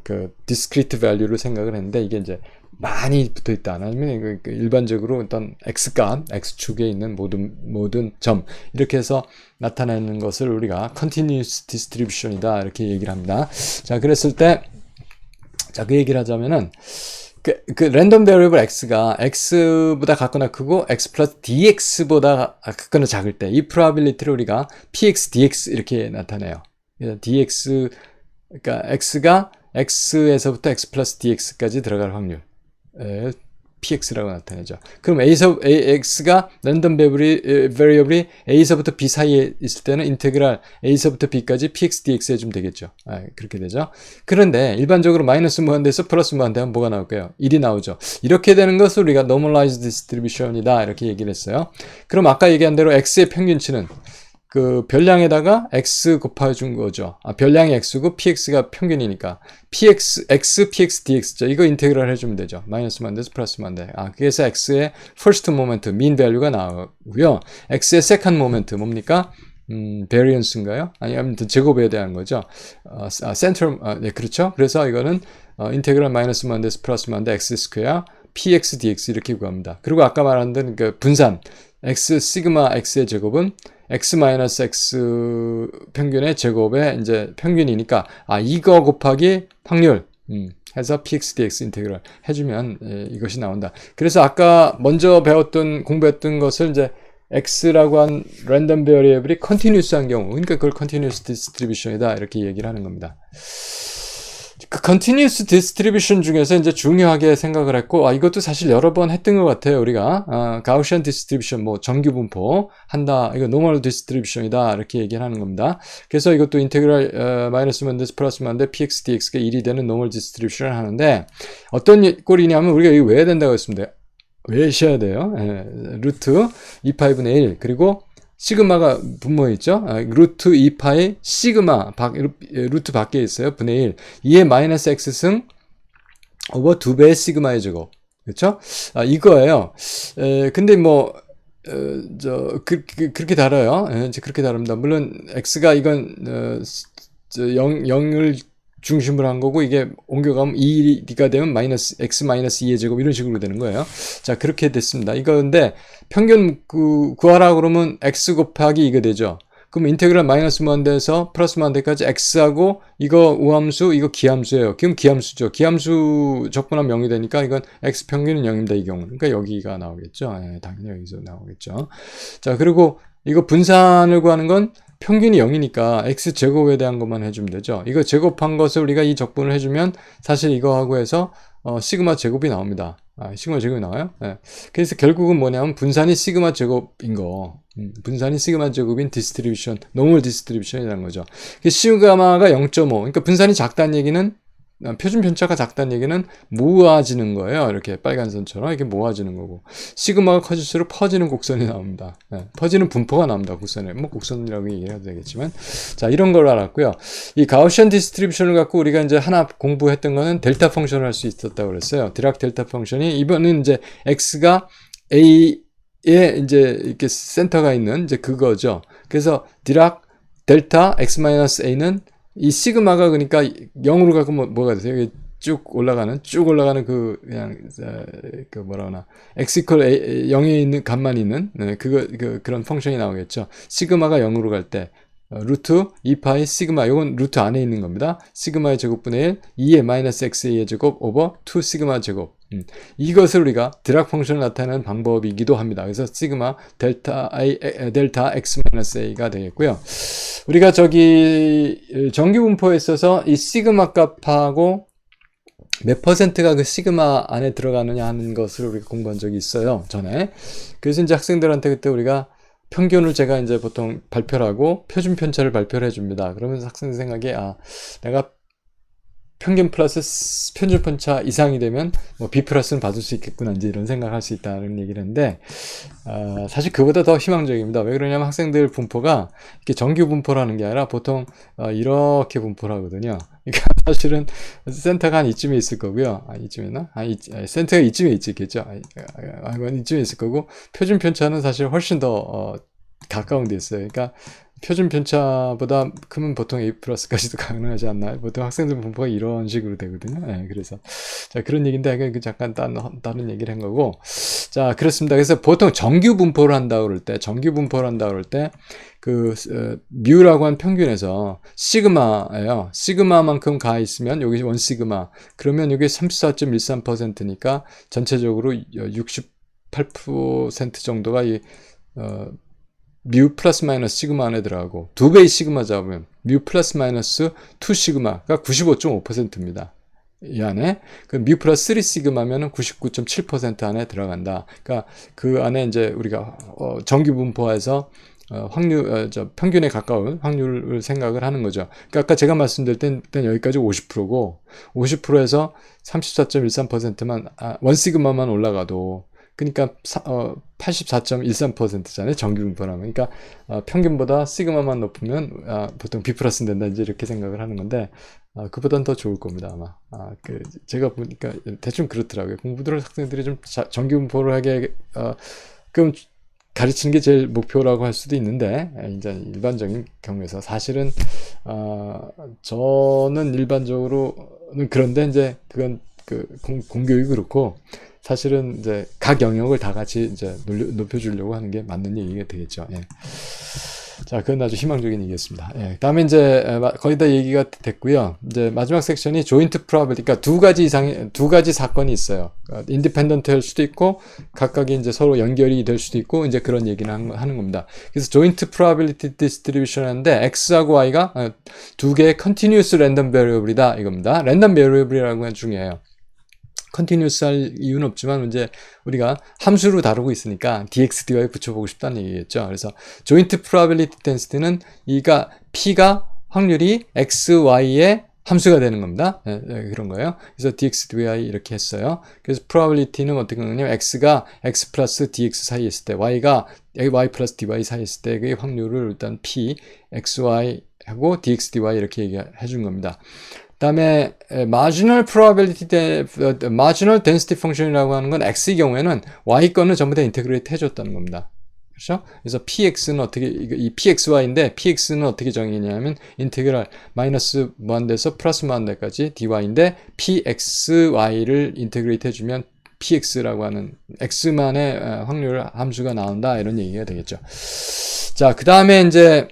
Speaker 1: 그 discrete value를 생각을 했는데 이게 이제 많이 붙어 있다. 아니면 일반적으로 어떤 x값, x축에 있는 모든 점 이렇게 해서 나타내는 것을 우리가 continuous distribution이다 이렇게 얘기를 합니다. 자, 그랬을 때 그 얘기를 하자면은 그 랜덤 베리어블 x가 x보다 작거나 크고 x 플러스 dx보다 작거나 작을 때 이 probability를 우리가 px dx 이렇게 나타내요. dx 그러니까 x가 x에서부터 x 플러스 dx까지 들어갈 확률 px라고 나타내죠. 그럼 x가 랜덤 베리어블이 a서부터 b 사이에 있을 때는 인테그랄 a서부터 b까지 px dx 해주면 되겠죠. 그렇게 되죠. 그런데 일반적으로 마이너스 무한대에서 플러스 무한대하면 뭐가 나올까요? 1이 나오죠. 이렇게 되는 것을 우리가 normalized distribution이다 이렇게 얘기를 했어요. 그럼 아까 얘기한 대로 x의 평균치는 그 별량에다가 x 곱해준 거죠. 별량이 x고 px가 평균이니까 x px dx죠. 이거 인테그랄 해주면 되죠. 마이너스 만대에서 플러스 만대. 그래서 x의 first moment mean value가 나오고요. x의 second moment 뭡니까? variance인가요? 아니면 제곱에 대한 거죠. central 네, 그렇죠. 그래서 이거는 인테그랄 마이너스 만대에서 플러스 만대 x 스퀘어 px dx 이렇게 구합니다. 그리고 아까 말한 대로 그 분산 x 시그마 x의 제곱은 x 마이너스 x 평균의 제곱의 이제 평균이니까 이거 곱하기 확률 해서 px dx 인테그랄 해주면 이것이 나온다. 그래서 아까 먼저 공부했던 것을 이제 x라고 한 랜덤 베리어블이 컨티뉴스한 경우, 그러니까 그걸 컨티뉴스 디스트리뷰션이다 이렇게 얘기를 하는 겁니다. 그 컨티뉴스 디스트리뷰션 중에서 이제 중요하게 생각을 했고, 이것도 사실 여러 번 했던 것 같아요. 우리가 가우시안 디스트리뷰션, 뭐 정규 분포 한다, 이거 노멀 디스트리뷰션이다 이렇게 얘기를 하는 겁니다. 그래서 이것도 인테그랄 마이너스 만대에서 플러스 만대 px dx가 1이 되는 노멀 디스트리뷰션을 하는데 어떤 꼴이냐면 우리가 이거 왜 된다고 했습니다. 외셔야 돼요. 루트 2파이분의 1 그리고 시그마가 분모에 있죠. 루트 2파이 시그마 루트 밖에 있어요. 분의 1 2의 마이너스 x승 오버 2배의 시그마의 제곱 그렇죠? 이거예요. 근데 뭐 그렇게 다뤄요. 그렇게 다릅니다. 물론 x가 이건 0을 중심으로 한 거고 이게 옮겨가면 2가 되면 마이너스 x 마이너스 2의 제곱 이런 식으로 되는 거예요. 자, 그렇게 됐습니다. 이거 근데 평균 구하라 그러면 x 곱하기 이거 되죠. 그럼 인테그랄 마이너스 무한대에서 플러스 무한대까지 x하고 이거 우함수 이거 기함수예요. 그럼 기함수죠. 기함수 적분하면 0이 되니까 이건 x 평균은 0입니다. 이 경우는. 그러니까 여기가 나오겠죠. 예, 당연히 여기서 나오겠죠. 자, 그리고 이거 분산을 구하는 건 평균이 0이니까 x제곱에 대한 것만 해주면 되죠. 이거 제곱한 것을 우리가 이 적분을 해주면 사실 이거하고 해서 시그마 제곱이 나옵니다. 시그마 제곱이 나와요. 네. 그래서 결국은 뭐냐면 분산이 시그마 제곱인 거. 분산이 시그마 제곱인 디스트리뷰션, 노멀 디스트리뷰션이라는 거죠. 시그마가 0.5. 그러니까 분산이 작다는 얘기는 표준 편차가 작다는 얘기는 모아지는 거예요. 이렇게 빨간 선처럼 이렇게 모아지는 거고 시그마가 커질수록 퍼지는 곡선이 나옵니다. 네, 퍼지는 분포가 나옵니다. 곡선에 뭐 곡선이라고 얘기해도 되겠지만 자 이런 걸 알았고요. 이 가우시안 디스트리뷰션을 갖고 우리가 이제 하나 공부했던 거는 델타 펑션을 할 수 있었다고 그랬어요. 디락 델타 펑션이 이번은 이제 x가 a에 이제 이렇게 센터가 있는 이제 그거죠. 그래서 디락 델타 x-a는 이 시그마가 그러니까 0으로 가고 뭐가 되세요? 이게 쭉 올라가는 그 그냥 그 뭐라 하나 x 이퀄 0에 있는 값만 있는 그런 펑션이 나오겠죠. 시그마가 0으로 갈 때 루트 2파이 시그마 이건 루트 안에 있는 겁니다. 시그마의 제곱분의 1 2의 마이너스 x의 제곱 오버 2 시그마 제곱 이것을 우리가 디락 펑션을 나타내는 방법이기도 합니다. 그래서 시그마 델타 x 마이너스 a가 되겠고요. 우리가 저기 정규 분포에 있어서 이 시그마 값하고 몇 퍼센트가 그 시그마 안에 들어가느냐 하는 것을 우리가 공부한 적이 있어요. 전에. 그래서 이제 학생들한테 그때 우리가 평균을 제가 이제 보통 발표를 하고 표준 편차를 발표를 해줍니다. 그러면서 학생 생각에 내가 평균 플러스 표준 편차 이상이 되면 뭐 B 플러스는 받을 수 있겠구나 이제 이런 생각할 수 있다는 얘기를 했는데 사실 그보다 더 희망적입니다. 왜 그러냐면 학생들 분포가 이렇게 정규 분포라는 게 아니라 보통 이렇게 분포를 하거든요. 그러니까 사실은 센터가 한 이쯤에 있을 거고요. 이쯤이나? 센터가 이쯤에 있겠죠. 이쯤에 있을 거고 표준 편차는 사실 훨씬 더 가까운 데 있어요. 그러니까 표준 편차보다 크면 보통 A 플러스까지도 가능하지 않나요? 보통 학생들 분포가 이런 식으로 되거든요. 네, 그래서 자 그런 얘기인데 잠깐 다른 얘기를 한 거고 자 그렇습니다. 그래서 보통 정규 분포를 한다 그럴 때 그 뮤라고 한 평균에서 시그마예요. 시그마만큼 가 있으면 여기 1 시그마 그러면 여기 34.13%니까 전체적으로 68% 정도가 뮤 플러스 마이너스 시그마 안에 들어가고 2배의 시그마 잡으면 뮤 플러스 마이너스 2 시그마가 95.5%입니다. 이 안에 뮤 플러스 3 시그마면은 99.7% 안에 들어간다. 그러니까 그 안에 이제 우리가 정규 분포에서 확률 평균에 가까운 확률을 생각을 하는 거죠. 그러니까 아까 제가 말씀드릴 땐 여기까지 50%고 50%에서 34.13%만 1 시그마만 올라가도 그러니까 84.13%잖아요. 정규 분포라면. 그러니까 평균보다 시그마만 높으면 보통 B 플러스 된다 이제 이렇게 생각을 하는 건데 그보단 더 좋을 겁니다 아마. 제가 보니까 대충 그렇더라고요. 공부들을 학생들이 좀 정규 분포를 하게 그럼 가르치는 게 제일 목표라고 할 수도 있는데 이제 일반적인 경우에서 사실은 저는 일반적으로는 그런데 이제 그건 공교육이 그렇고. 사실은 이제 각 영역을 다 같이 이제 높여주려고 하는 게 맞는 얘기가 되겠죠. 예. 자, 그건 아주 희망적인 얘기였습니다. 예. 다음에 이제 거의 다 얘기가 됐고요. 이제 마지막 섹션이 조인트 프로바빌리티, 그러니까 두 가지 사건이 있어요. 인디펜던트일 수도 있고 각각이 이제 서로 연결이 될 수도 있고 이제 그런 얘기를 하는 겁니다. 그래서 조인트 프로바빌리티 디스트리뷰션 하는데 x하고 y가 두 개의 컨티뉴어스 랜덤 베리어블이다 이겁니다. 랜덤 베리어블이라고 하는 중요해요. 컨티뉴스 할 이유는 없지만 이제 우리가 함수로 다루고 있으니까 dx, dy 붙여보고 싶다는 얘기겠죠. 그래서 joint probability density는 이가 p가 확률이 x, y의 함수가 되는 겁니다. 그런 거예요. 그래서 dx, dy 이렇게 했어요. 그래서 probability는 어떻게 하냐면 x가 x 플러스 dx 사이에 있을 때 y가 y 플러스 dy 사이에 있을 때의 확률을 일단 p, x, y 하고 dx, dy 이렇게 얘기해 준 겁니다. 다음에 marginal density function이라고 하는 건 x의 경우에는 y 건을 전부 다 인테그레이트 해줬다는 겁니다. 그렇죠? 그래서 px는 어떻게 이 pxy인데 px는 어떻게 정의냐면 인테그랄 마이너스 무한대에서 플러스 무한대까지 dy인데 pxy를 인테그레이트 해주면 px라고 하는 x만의 확률 함수가 나온다 이런 얘기가 되겠죠. 자, 그 다음에 이제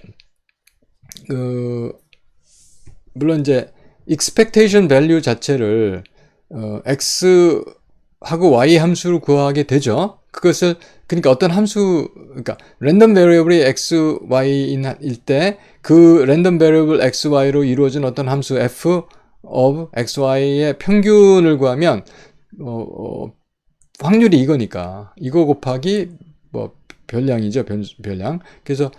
Speaker 1: 물론 이제 expectation value 자체를 x하고 y 함수로 구하게 되죠. 그것을 그러니까 어떤 함수, 그러니까 랜덤 베리어블이 x, y일 때 그 랜덤 베리어블 x, y로 이루어진 어떤 함수 f of x, y의 평균을 구하면 확률이 이거니까 이거 곱하기 뭐 별량이죠, 별량. 그래서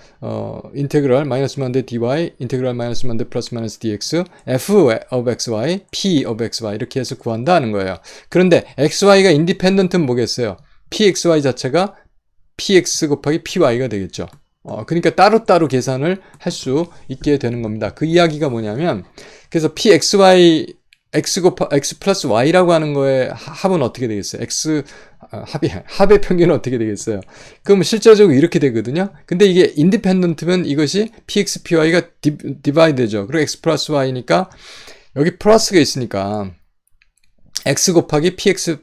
Speaker 1: 인테그랄 마이너스 만대 dy, 인테그랄 마이너스 만대 플러스 마이너스 dx, f of xy, p of xy 이렇게 해서 구한다는 거예요. 그런데 xy가 인디펜던트는 뭐겠어요? pxy 자체가 px 곱하기 py가 되겠죠. 그러니까 따로따로 계산을 할 수 있게 되는 겁니다. 그 이야기가 뭐냐면, 그래서 pxy, x 플러스 y라고 하는 거의 합은 어떻게 되겠어요? 합의 평균은 어떻게 되겠어요? 그럼 실제적으로 이렇게 되거든요. 근데 이게 인디펜던트면 이것이 px, py가 디바이드죠. 그리고 x 플러스 y니까 여기 플러스가 있으니까 x 곱하기 px,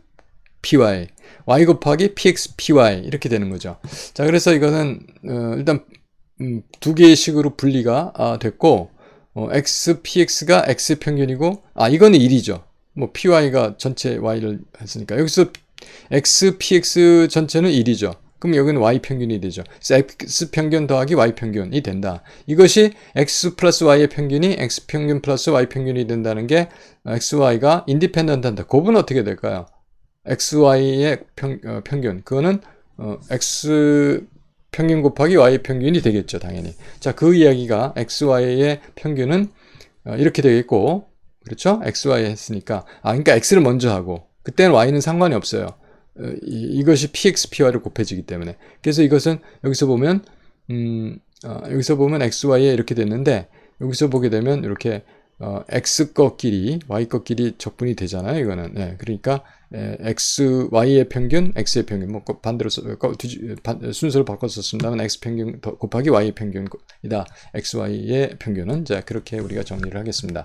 Speaker 1: py, y 곱하기 px, py 이렇게 되는 거죠. 자, 그래서 이거는 일단 두 개의 식으로 분리가 됐고 x, px가 x 평균이고 이거는 1이죠. 뭐 py가 전체 y를 했으니까 여기서 x, px 전체는 1이죠. 그럼 여기는 y 평균이 되죠. 그래서 x 평균 더하기 y 평균이 된다. 이것이 x 플러스 y의 평균이 x 평균 플러스 y 평균이 된다는 게 x, y가 인디펜던트 한다. 곱은 어떻게 될까요? x, y의 평균. 그거는 x 평균 곱하기 y 평균이 되겠죠, 당연히. 자, 그 이야기가 x, y의 평균은 이렇게 되겠고, 그렇죠? x, y 했으니까. 그러니까 x를 먼저 하고, 그때는 y는 상관이 없어요. 이것이 px, py를 곱해지기 때문에. 그래서 이것은 여기서 보면 x, y에 이렇게 됐는데, 여기서 보게 되면 이렇게 x 것끼리 y 것끼리 적분이 되잖아요. 이거는. 네, 그러니까 x, y의 평균, x의 평균, 뭐 반대로 순서를 바꿔서 쓴다면 x 평균 곱하기 y 평균이다. x, y의 평균은 자 그렇게 우리가 정리를 하겠습니다.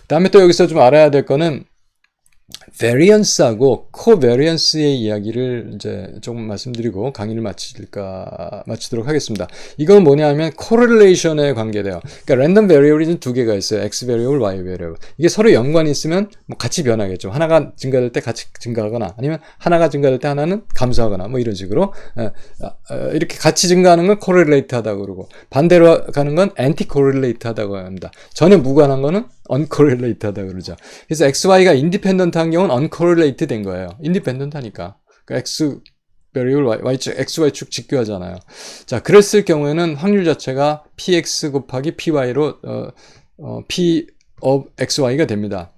Speaker 1: 그다음에 또 여기서 좀 알아야 될 거는 variance하고 covariance의 이야기를 이제 조금 말씀드리고 강의를 마치도록 하겠습니다. 이건 뭐냐면 correlation에 관계돼요. 그러니까 random variable이 두 개가 있어요. x variable, y variable. 이게 서로 연관이 있으면 뭐 같이 변하겠죠. 하나가 증가될 때 같이 증가하거나 아니면 하나가 증가될 때 하나는 감소하거나 뭐 이런 식으로 이렇게 같이 증가하는 건 correlate 하다고 그러고 반대로 가는 건 anti-correlate 하다고 합니다. 전혀 무관한 거는 uncorrelate 하다고 그러죠. 그래서 x, y가 independent 한 경우는 uncorrelated 된 거예요. independent 하니까. 그러니까 x variable, y축, x, y축 직교하잖아요. 자, 그랬을 경우에는 확률 자체가 px 곱하기 py로 p of xy가 됩니다.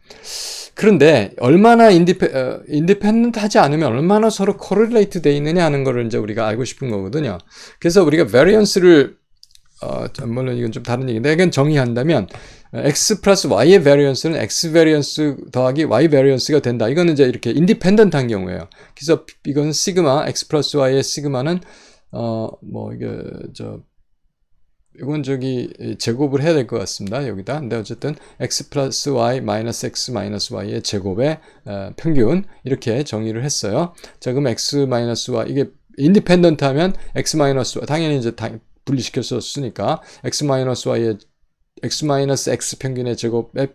Speaker 1: 그런데 얼마나 independent 하지 않으면 얼마나 서로 correlate 돼 있느냐 하는 거를 이제 우리가 알고 싶은 거거든요. 그래서 우리가 variance를 물론 이건 좀 다른 얘기인데 이건 정의한다면 x 플러스 y의 variance는 x variance 더하기 y variance가 된다. 이거는 이제 이렇게 independent 한 경우예요. 그래서 이건 시그마 x 플러스 y의 시그마는 이건 제곱을 해야 될 것 같습니다. 여기다. 근데 어쨌든 x 플러스 y 마이너스 x 마이너스 y의 제곱의 평균 이렇게 정의를 했어요. 자, 그럼 x 마이너스 y 이게 independent 하면 x 마이너스 y 당연히 이제 분리시켜서 쓰니까 x 마이너스 y의 x 마이너스 x 평균의 제곱의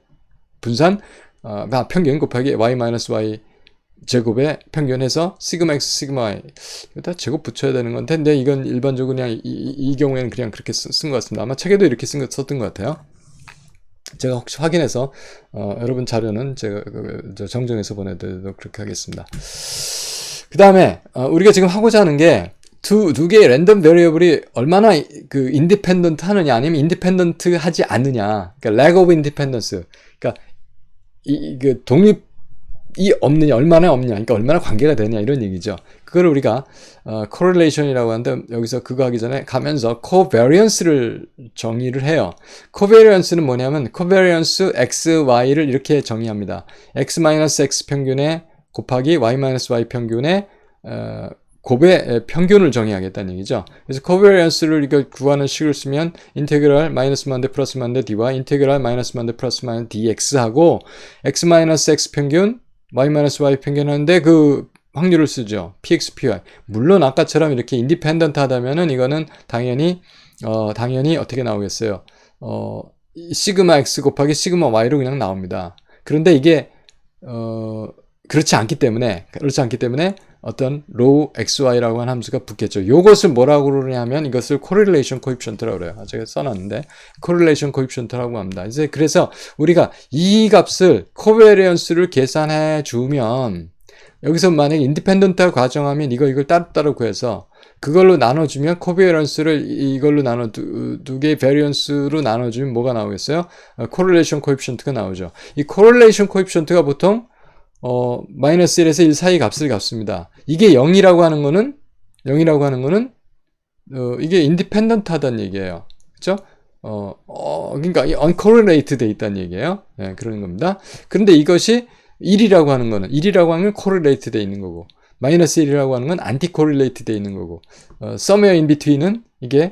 Speaker 1: 분산 평균 곱하기 y 마이너스 y 제곱의 평균해서 시그마 x 시그마 y 이거 다 제곱 붙여야 되는 건데 근데 이건 일반적으로 그냥 이 경우에는 그냥 그렇게 쓴 것 같습니다. 아마 책에도 이렇게 썼던 것 같아요. 제가 혹시 확인해서 여러분 자료는 제가 정정해서 보내드리도록 그렇게 하겠습니다. 그 다음에 우리가 지금 하고자 하는 게 두 개의 랜덤 베리어블이 얼마나 그 인디펜던트 하느냐 아니면 인디펜던트 하지 않느냐. 그러니까 lack of independence. 그러니까 그 독립이 없느냐, 얼마나 없느냐. 그러니까 얼마나 관계가 되냐 이런 얘기죠. 그걸 우리가 correlation이라고 하는데 여기서 그거 하기 전에 가면서 covariance를 정의를 해요. covariance는 뭐냐면 covariance x, y를 이렇게 정의합니다. x-x 평균에 곱하기 y-y 평균에 곱의 평균을 정의하겠다는 얘기죠. 그래서 코베리언스를 이거 구하는 식을 쓰면 인테그랄 마이너스 만대 플러스 만대 dy 인테그랄 마이너스 만대 플러스 만대 dx하고 x 마이너스 x 평균 y 마이너스 y 평균 하는데 그 확률을 쓰죠. px, py. 물론 아까처럼 이렇게 인디펜던트 하다면은 이거는 당연히 어떻게 나오겠어요? 시그마 x 곱하기 시그마 y로 그냥 나옵니다. 그런데 이게 그렇지 않기 때문에 어떤 로우 xy라고 하는 함수가 붙겠죠. 요것을 뭐라고 그러냐면 이것을 correlation coefficient라고 그래요. 제가 써놨는데 correlation coefficient라고 합니다. 이제 그래서 우리가 이 값을 코베리언스를 계산해 주면 여기서 만약에 인디펜던트하고 가정하면 이걸 따로따로 구해서 그걸로 나눠주면 코베리언스를 이걸로 두 개의 베리언스로 나눠주면 뭐가 나오겠어요? correlation coefficient가 나오죠. 이 correlation coefficient가 보통 마이너스 1에서 1 사이 값을 갚습니다. 이게 0이라고 하는 거는 이게 인디펜던트 하다는 얘기예요. 그렇죠? 그러니까 uncorrelated 돼 있다는 얘기예요. 네, 그런 겁니다. 그런데 이것이 1이라고 하는 건 correlated 돼 있는 거고, 마이너스 1이라고 하는 건 anti-correlated 돼 있는 거고, somewhere in between은 이게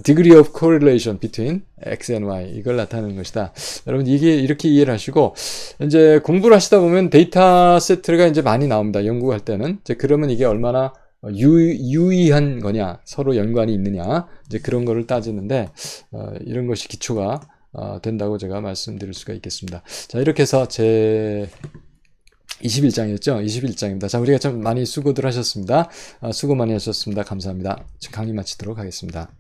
Speaker 1: degree of correlation between x and y 이걸 나타내는 것이다. 여러분 이게 이렇게 이해를 하시고 이제 공부를 하시다 보면 데이터 세트가 이제 많이 나옵니다. 연구할 때는 이제 그러면 이게 얼마나 유의한 거냐, 서로 연관이 있느냐 이제 그런 거를 따지는데 이런 것이 기초가 된다고 제가 말씀드릴 수가 있겠습니다. 자, 이렇게 해서 제 21장이었죠? 21장입니다. 자, 우리가 좀 많이 수고들 하셨습니다. 수고 많이 하셨습니다. 감사합니다. 지금 강의 마치도록 하겠습니다.